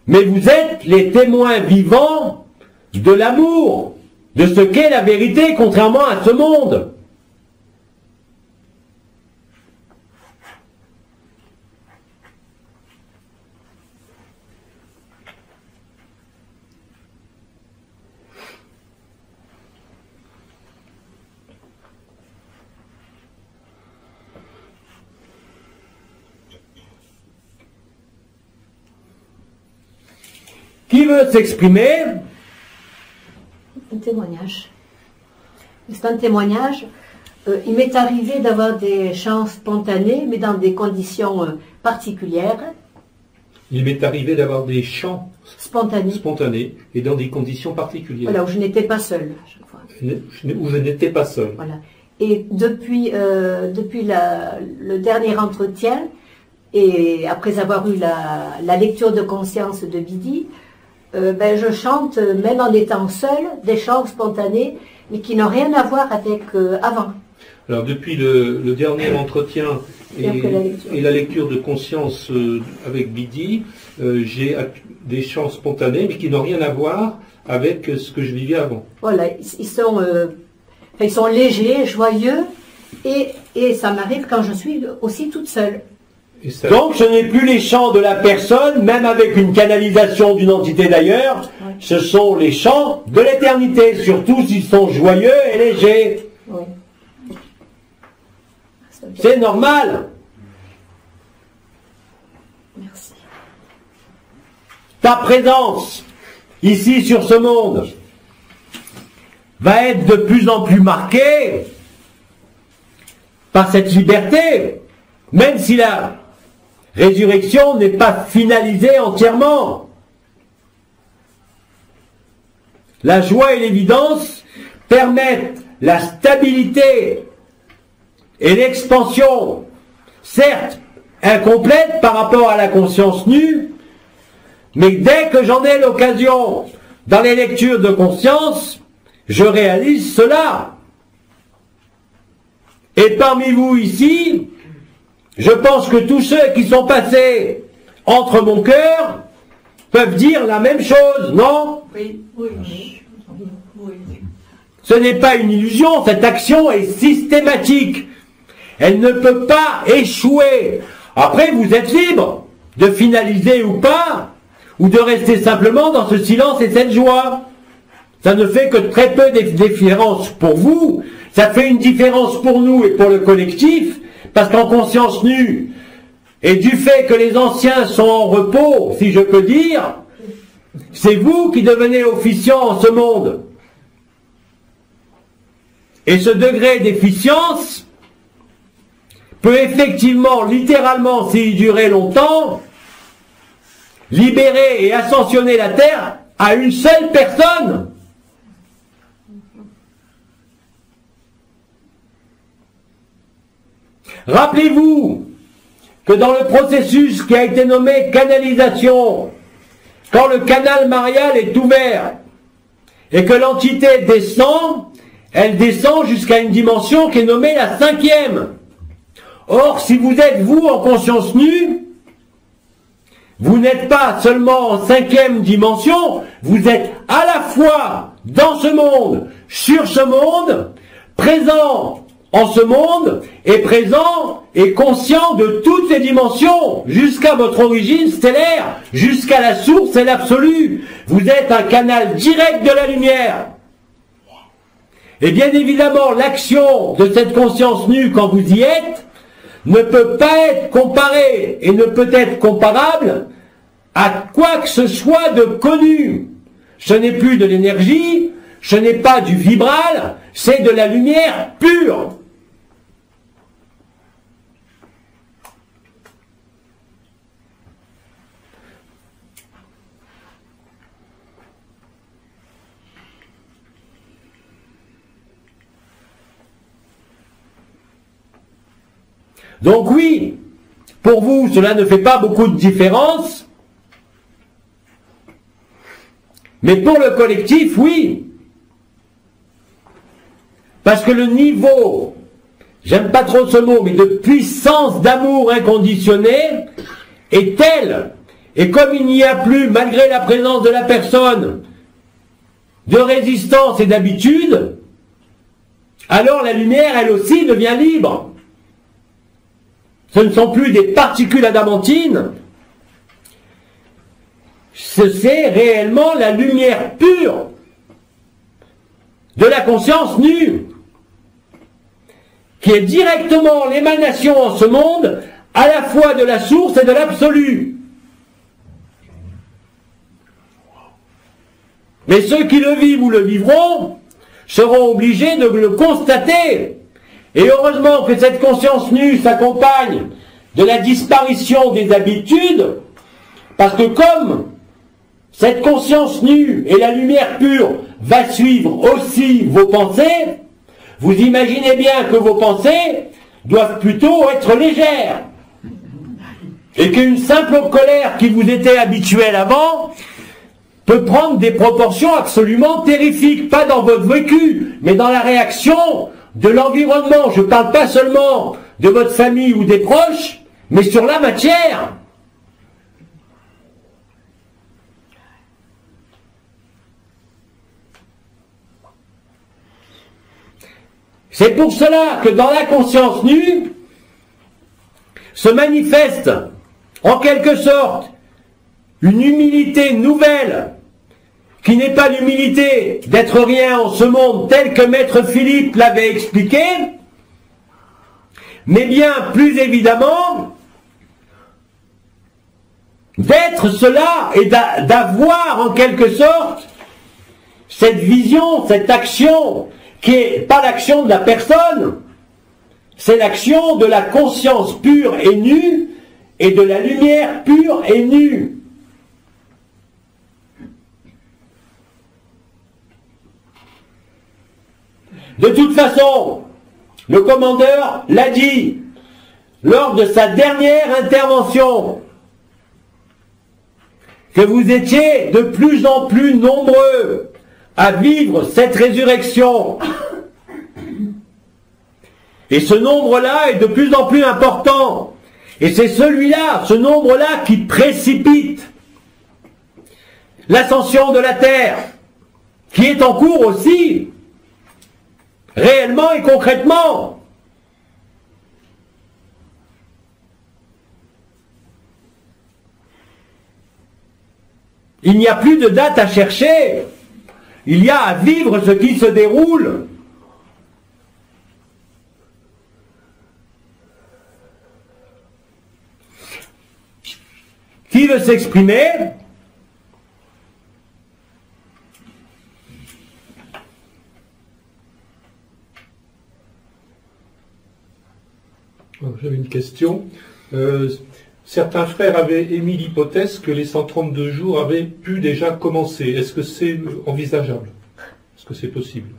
Speaker 1: Mais vous êtes les témoins vivants de l'amour, de ce qu'est la vérité, contrairement à ce monde. Qui veut s'exprimer?
Speaker 8: Un témoignage. C'est un témoignage. Il m'est arrivé d'avoir des chants spontanés, mais dans des conditions particulières.
Speaker 2: Il m'est arrivé d'avoir des chants
Speaker 8: spontanés
Speaker 2: et dans des conditions particulières.
Speaker 8: Voilà, où je n'étais pas seule à chaque fois.
Speaker 2: Où je n'étais pas seule.
Speaker 8: Voilà. Et depuis le dernier entretien, et après avoir eu la lecture de conscience de Bidi, je chante, même en étant seule, des chants spontanés, mais qui n'ont rien à voir avec avant.
Speaker 2: Alors depuis le dernier entretien et la lecture de conscience avec Bidi, j'ai des chants spontanés, mais qui n'ont rien à voir avec ce que je vivais avant.
Speaker 8: Voilà, ils sont légers, joyeux, et ça m'arrive quand je suis aussi toute seule.
Speaker 1: Donc ce n'est plus les chants de la personne, même avec une canalisation d'une entité d'ailleurs, oui. Ce sont les chants de l'éternité, surtout s'ils sont joyeux et légers.
Speaker 8: Oui.
Speaker 1: C'est normal.
Speaker 8: Merci.
Speaker 1: Ta présence, ici sur ce monde, va être de plus en plus marquée par cette liberté, même si la résurrection n'est pas finalisée entièrement. La joie et l'évidence permettent la stabilité et l'expansion, certes incomplète par rapport à la conscience nue, mais dès que j'en ai l'occasion dans les lectures de conscience, je réalise cela. Et parmi vous ici, je pense que tous ceux qui sont passés entre mon cœur peuvent dire la même chose, non?
Speaker 5: Oui, oui, oui.
Speaker 1: Ce n'est pas une illusion, cette action est systématique. Elle ne peut pas échouer. Après, vous êtes libre de finaliser ou pas, ou de rester simplement dans ce silence et cette joie. Ça ne fait que très peu de différence pour vous, ça fait une différence pour nous et pour le collectif, parce qu'en conscience nue, et du fait que les anciens sont en repos, si je peux dire, c'est vous qui devenez officiant en ce monde. Et ce degré d'efficience peut effectivement, littéralement, s'il durait longtemps, libérer et ascensionner la Terre à une seule personne. Rappelez-vous que dans le processus qui a été nommé canalisation, quand le canal marial est ouvert et que l'entité descend, elle descend jusqu'à une dimension qui est nommée la 5e. Or, si vous êtes vous en conscience nue, vous n'êtes pas seulement en 5e dimension, vous êtes à la fois dans ce monde, sur ce monde, présent en ce monde, et présent et conscient de toutes ces dimensions, jusqu'à votre origine stellaire, jusqu'à la source et l'absolu. Vous êtes un canal direct de la lumière. Et bien évidemment, l'action de cette conscience nue quand vous y êtes, ne peut pas être comparée et ne peut être comparable à quoi que ce soit de connu. Ce n'est plus de l'énergie, ce n'est pas du vibral, c'est de la lumière pure. Donc oui, pour vous, cela ne fait pas beaucoup de différence, mais pour le collectif, oui. Parce que le niveau, j'aime pas trop ce mot, mais de puissance d'amour inconditionnée est tel, et comme il n'y a plus, malgré la présence de la personne, de résistance et d'habitude, alors la lumière, elle aussi, devient libre. Ce ne sont plus des particules adamantines, c'est réellement la lumière pure de la conscience nue, qui est directement l'émanation en ce monde, à la fois de la source et de l'absolu. Mais ceux qui le vivent ou le vivront seront obligés de le constater. Et heureusement que cette conscience nue s'accompagne de la disparition des habitudes, parce que comme cette conscience nue et la lumière pure va suivre aussi vos pensées, vous imaginez bien que vos pensées doivent plutôt être légères. Et qu'une simple colère qui vous était habituelle avant peut prendre des proportions absolument terrifiques, pas dans votre vécu, mais dans la réaction de l'environnement. Je ne parle pas seulement de votre famille ou des proches, mais sur la matière. C'est pour cela que dans la conscience nue se manifeste en quelque sorte une humilité nouvelle, qui n'est pas l'humilité d'être rien en ce monde tel que Maître Philippe l'avait expliqué, mais bien plus évidemment d'être cela et d'avoir en quelque sorte cette vision, cette action qui n'est pas l'action de la personne, c'est l'action de la conscience pure et nue et de la lumière pure et nue. De toute façon, le commandeur l'a dit lors de sa dernière intervention, que vous étiez de plus en plus nombreux à vivre cette résurrection. Et ce nombre-là est de plus en plus important. Et c'est celui-là, ce nombre-là, qui précipite l'ascension de la terre, qui est en cours aussi, réellement et concrètement. Il n'y a plus de date à chercher. Il y a à vivre ce qui se déroule. Qui veut s'exprimer?
Speaker 2: J'avais une question. Certains frères avaient émis l'hypothèse que les 132 jours avaient pu déjà commencer. Est-ce que c'est envisageable? Est-ce que c'est possible?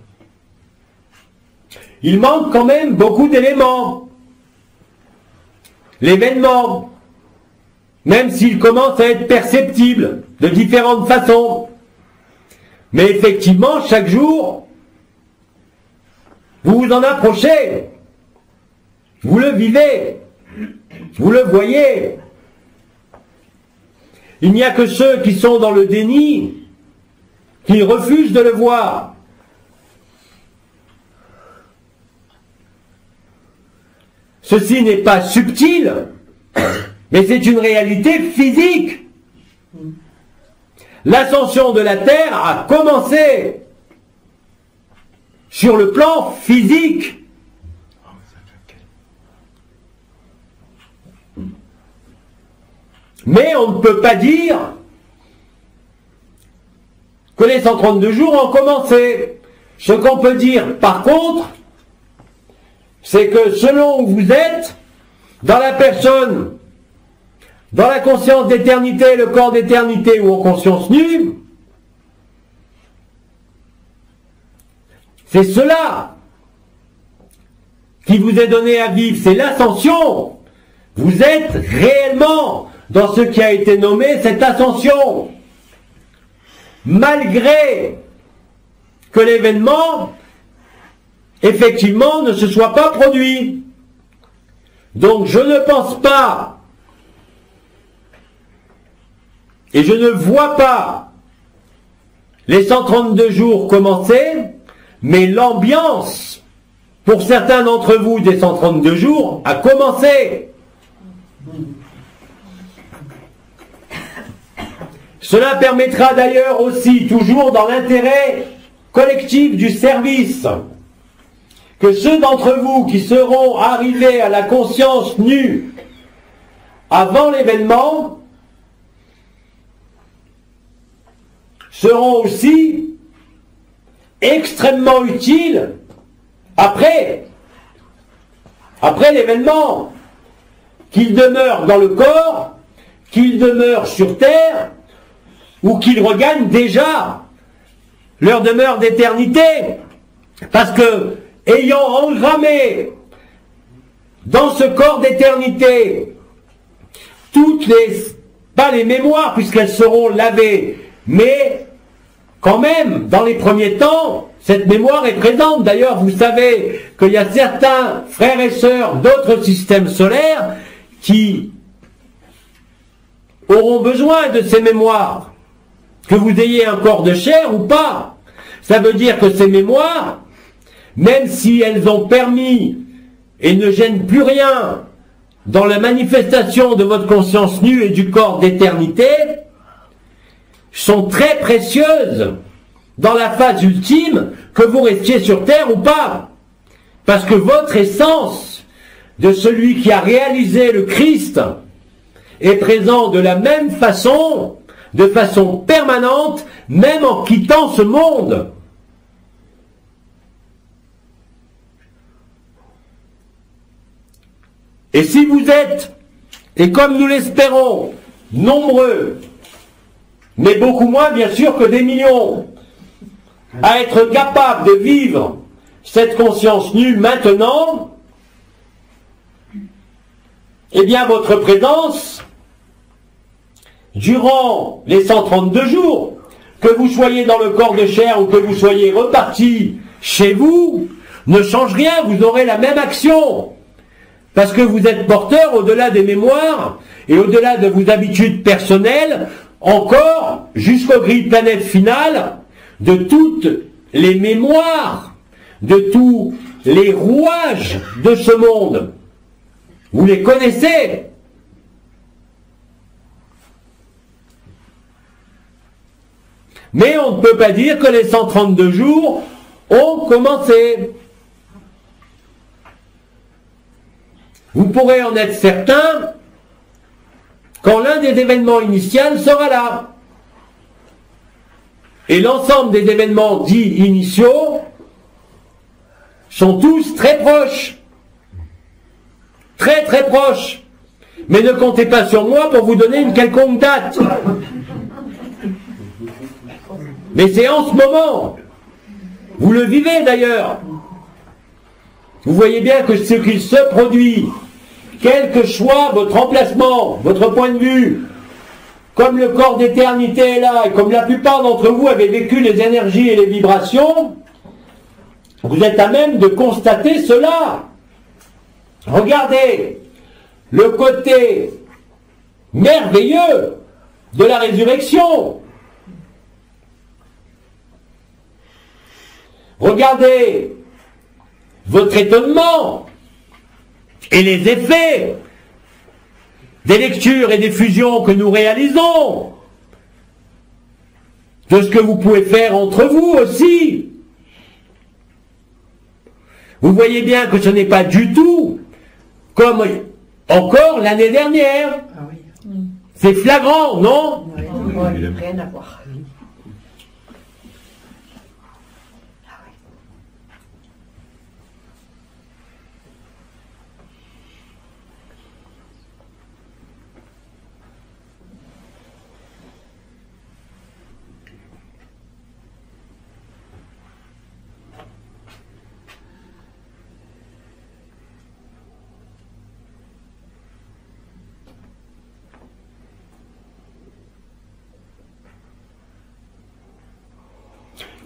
Speaker 1: Il manque quand même beaucoup d'éléments. L'événement, même s'il commence à être perceptible de différentes façons. Mais effectivement, chaque jour, vous vous en approchez. Vous le vivez. Vous le voyez. Il n'y a que ceux qui sont dans le déni qui refusent de le voir. Ceci n'est pas subtil, mais c'est une réalité physique. L'ascension de la Terre a commencé sur le plan physique. Mais on ne peut pas dire que les 132 jours ont commencé. Ce qu'on peut dire, par contre, c'est que selon où vous êtes, dans la personne, dans la conscience d'éternité, le corps d'éternité ou en conscience nue, c'est cela qui vous est donné à vivre, c'est l'ascension. Vous êtes réellement dans ce qui a été nommé cette ascension, malgré que l'événement, effectivement, ne se soit pas produit. Donc je ne pense pas, et je ne vois pas les 132 jours commencer, mais l'ambiance, pour certains d'entre vous, des 132 jours, a commencé. Cela permettra d'ailleurs aussi, toujours dans l'intérêt collectif du service, que ceux d'entre vous qui seront arrivés à la conscience nue avant l'événement seront aussi extrêmement utiles après l'événement, qu'ils demeurent dans le corps, qu'ils demeurent sur terre, ou qu'ils regagnent déjà leur demeure d'éternité. Parce que, ayant engrammé dans ce corps d'éternité toutes pas les mémoires puisqu'elles seront lavées, mais quand même, dans les premiers temps, cette mémoire est présente. D'ailleurs, vous savez qu'il y a certains frères et sœurs d'autres systèmes solaires qui auront besoin de ces mémoires. Que vous ayez un corps de chair ou pas, ça veut dire que ces mémoires, même si elles ont permis et ne gênent plus rien dans la manifestation de votre conscience nue et du corps d'éternité, sont très précieuses dans la phase ultime, que vous restiez sur terre ou pas. Parce que votre essence de celui qui a réalisé le Christ est présent de la même façon, de façon permanente, même en quittant ce monde. Et si vous êtes, et comme nous l'espérons, nombreux, mais beaucoup moins bien sûr que des millions, à être capables de vivre cette conscience nue maintenant, eh bien votre présence, durant les 132 jours, que vous soyez dans le corps de chair ou que vous soyez reparti chez vous, ne change rien, vous aurez la même action. Parce que vous êtes porteur, au-delà des mémoires et au-delà de vos habitudes personnelles, encore jusqu'au grille planète final, de toutes les mémoires, de tous les rouages de ce monde. Vous les connaissez. Mais on ne peut pas dire que les 132 jours ont commencé. Vous pourrez en être certain quand l'un des événements initiaux sera là. Et l'ensemble des événements dits initiaux sont tous très proches. Très très proches. Mais ne comptez pas sur moi pour vous donner une quelconque date. Mais c'est en ce moment. Vous le vivez d'ailleurs. Vous voyez bien que ce qu'il se produit, quel que soit votre emplacement, votre point de vue, comme le corps d'éternité est là, et comme la plupart d'entre vous avez vécu les énergies et les vibrations, vous êtes à même de constater cela. Regardez le côté merveilleux de la résurrection. Regardez votre étonnement et les effets des lectures et des fusions que nous réalisons, de ce que vous pouvez faire entre vous aussi. Vous voyez bien que ce n'est pas du tout comme encore l'année dernière.
Speaker 6: Ah oui.
Speaker 1: C'est flagrant, non?
Speaker 8: Rien à voir.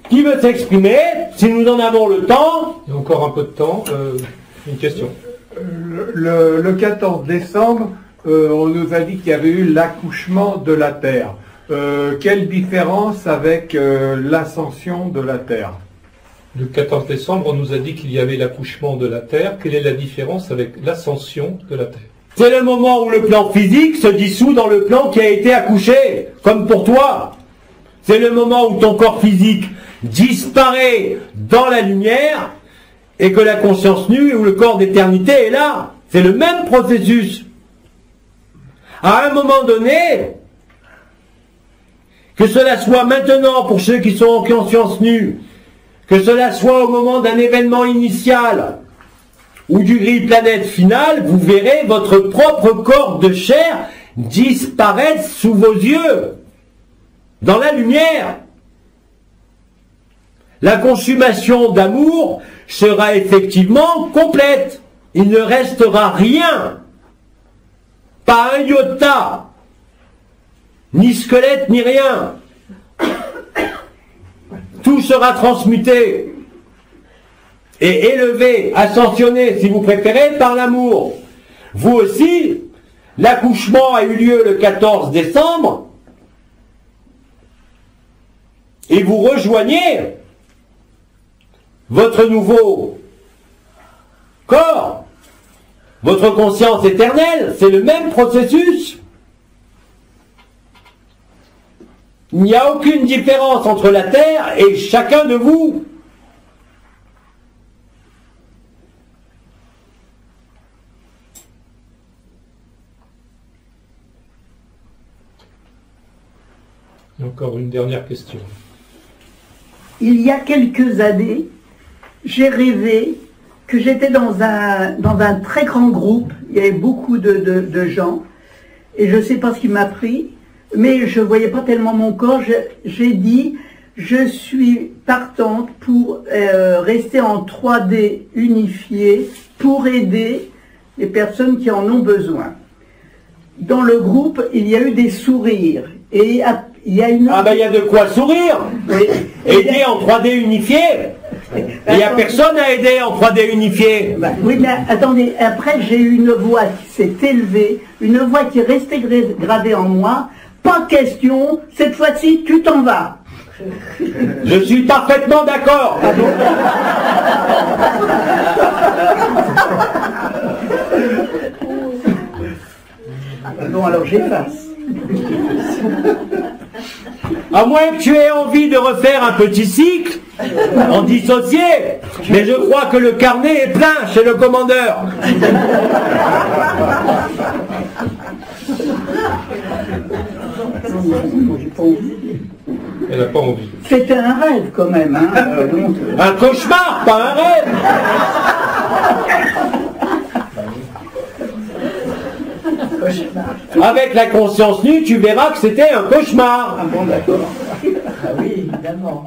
Speaker 1: Qui veut s'exprimer, si nous en avons le temps?
Speaker 2: Il y a encore un peu de temps. Une question.
Speaker 3: Le 14 décembre, on nous a dit qu'il y avait eu l'accouchement de la Terre. Quelle différence avec l'ascension de la Terre?
Speaker 2: Le 14 décembre, on nous a dit qu'il y avait l'accouchement de la Terre. Quelle est la différence avec l'ascension de la Terre?
Speaker 1: C'est le moment où le plan physique se dissout dans le plan qui a été accouché, comme pour toi. C'est le moment où ton corps physique disparaît dans la lumière et que la conscience nue ou le corps d'éternité est là. C'est le même processus. À un moment donné, que cela soit maintenant pour ceux qui sont en conscience nue, que cela soit au moment d'un événement initial ou du grille planète final, vous verrez votre propre corps de chair disparaître sous vos yeux, dans la lumière. La consommation d'amour sera effectivement complète. Il ne restera rien. Pas un iota. Ni squelette, ni rien. Tout sera transmuté et élevé, ascensionné, si vous préférez, par l'amour. Vous aussi, l'accouchement a eu lieu le 14 décembre et vous rejoignez votre nouveau corps, votre conscience éternelle. C'est le même processus. Il n'y a aucune différence entre la Terre et chacun de vous.
Speaker 2: Et encore une dernière question.
Speaker 6: Il y a quelques années, j'ai rêvé que j'étais dans un très grand groupe. Il y avait beaucoup de gens. Et je ne sais pas ce qui m'a pris, mais je ne voyais pas tellement mon corps. J'ai dit, je suis partante pour rester en 3D unifié pour aider les personnes qui en ont besoin. Dans le groupe, il y a eu des sourires. Et il y a une...
Speaker 1: Ah ben il y a de quoi sourire.
Speaker 6: Oui.
Speaker 1: Aider en 3D unifié. Il n'y a personne à aider en 3D unifié.
Speaker 6: Bah, oui, mais attendez, après j'ai eu une voix qui s'est élevée, une voix qui est restée gravée en moi. Pas question, cette fois-ci tu t'en vas.
Speaker 1: Je suis parfaitement d'accord.
Speaker 6: Ah bon? Bon, alors j'efface.
Speaker 1: À moins que tu aies envie de refaire un petit cycle, en dissocié, mais je crois que le carnet est plein chez le commandeur.
Speaker 2: Elle n'a pas envie.
Speaker 6: C'était un rêve quand même. Hein.
Speaker 1: Un cauchemar, pas un rêve. Avec la conscience nue, tu verras que c'était un cauchemar.
Speaker 6: Ah bon, d'accord.
Speaker 7: Ah oui, évidemment.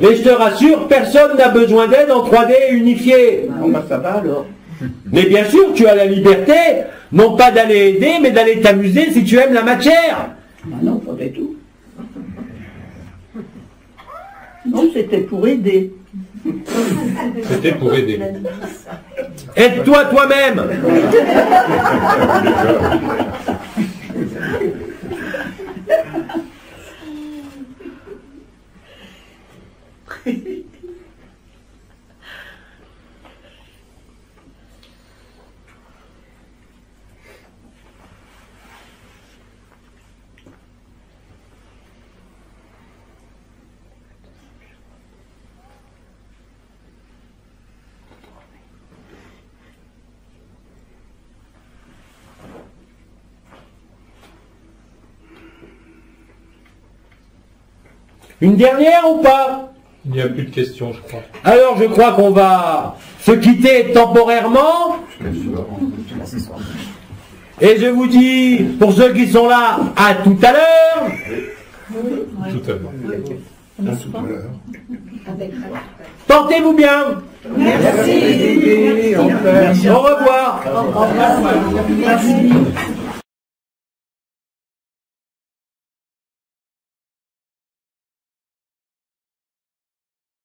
Speaker 1: Et je te rassure, personne n'a besoin d'aide en 3D unifié.
Speaker 6: Bon, bah ça va alors.
Speaker 1: Mais bien sûr, tu as la liberté, non pas d'aller aider, mais d'aller t'amuser si tu aimes la matière.
Speaker 6: Ah non, pas du tout. Non, c'était pour aider.
Speaker 2: C'était pour aider.
Speaker 1: Aide-toi toi-même. Une dernière ou pas?
Speaker 2: Il n'y a plus de questions, je crois.
Speaker 1: Alors je crois qu'on va se quitter temporairement. Et je vous dis, pour ceux qui sont là, à tout à l'heure.
Speaker 2: Tout à l'heure.
Speaker 1: Portez-vous bien.
Speaker 3: Merci.
Speaker 1: Au revoir.
Speaker 6: Merci.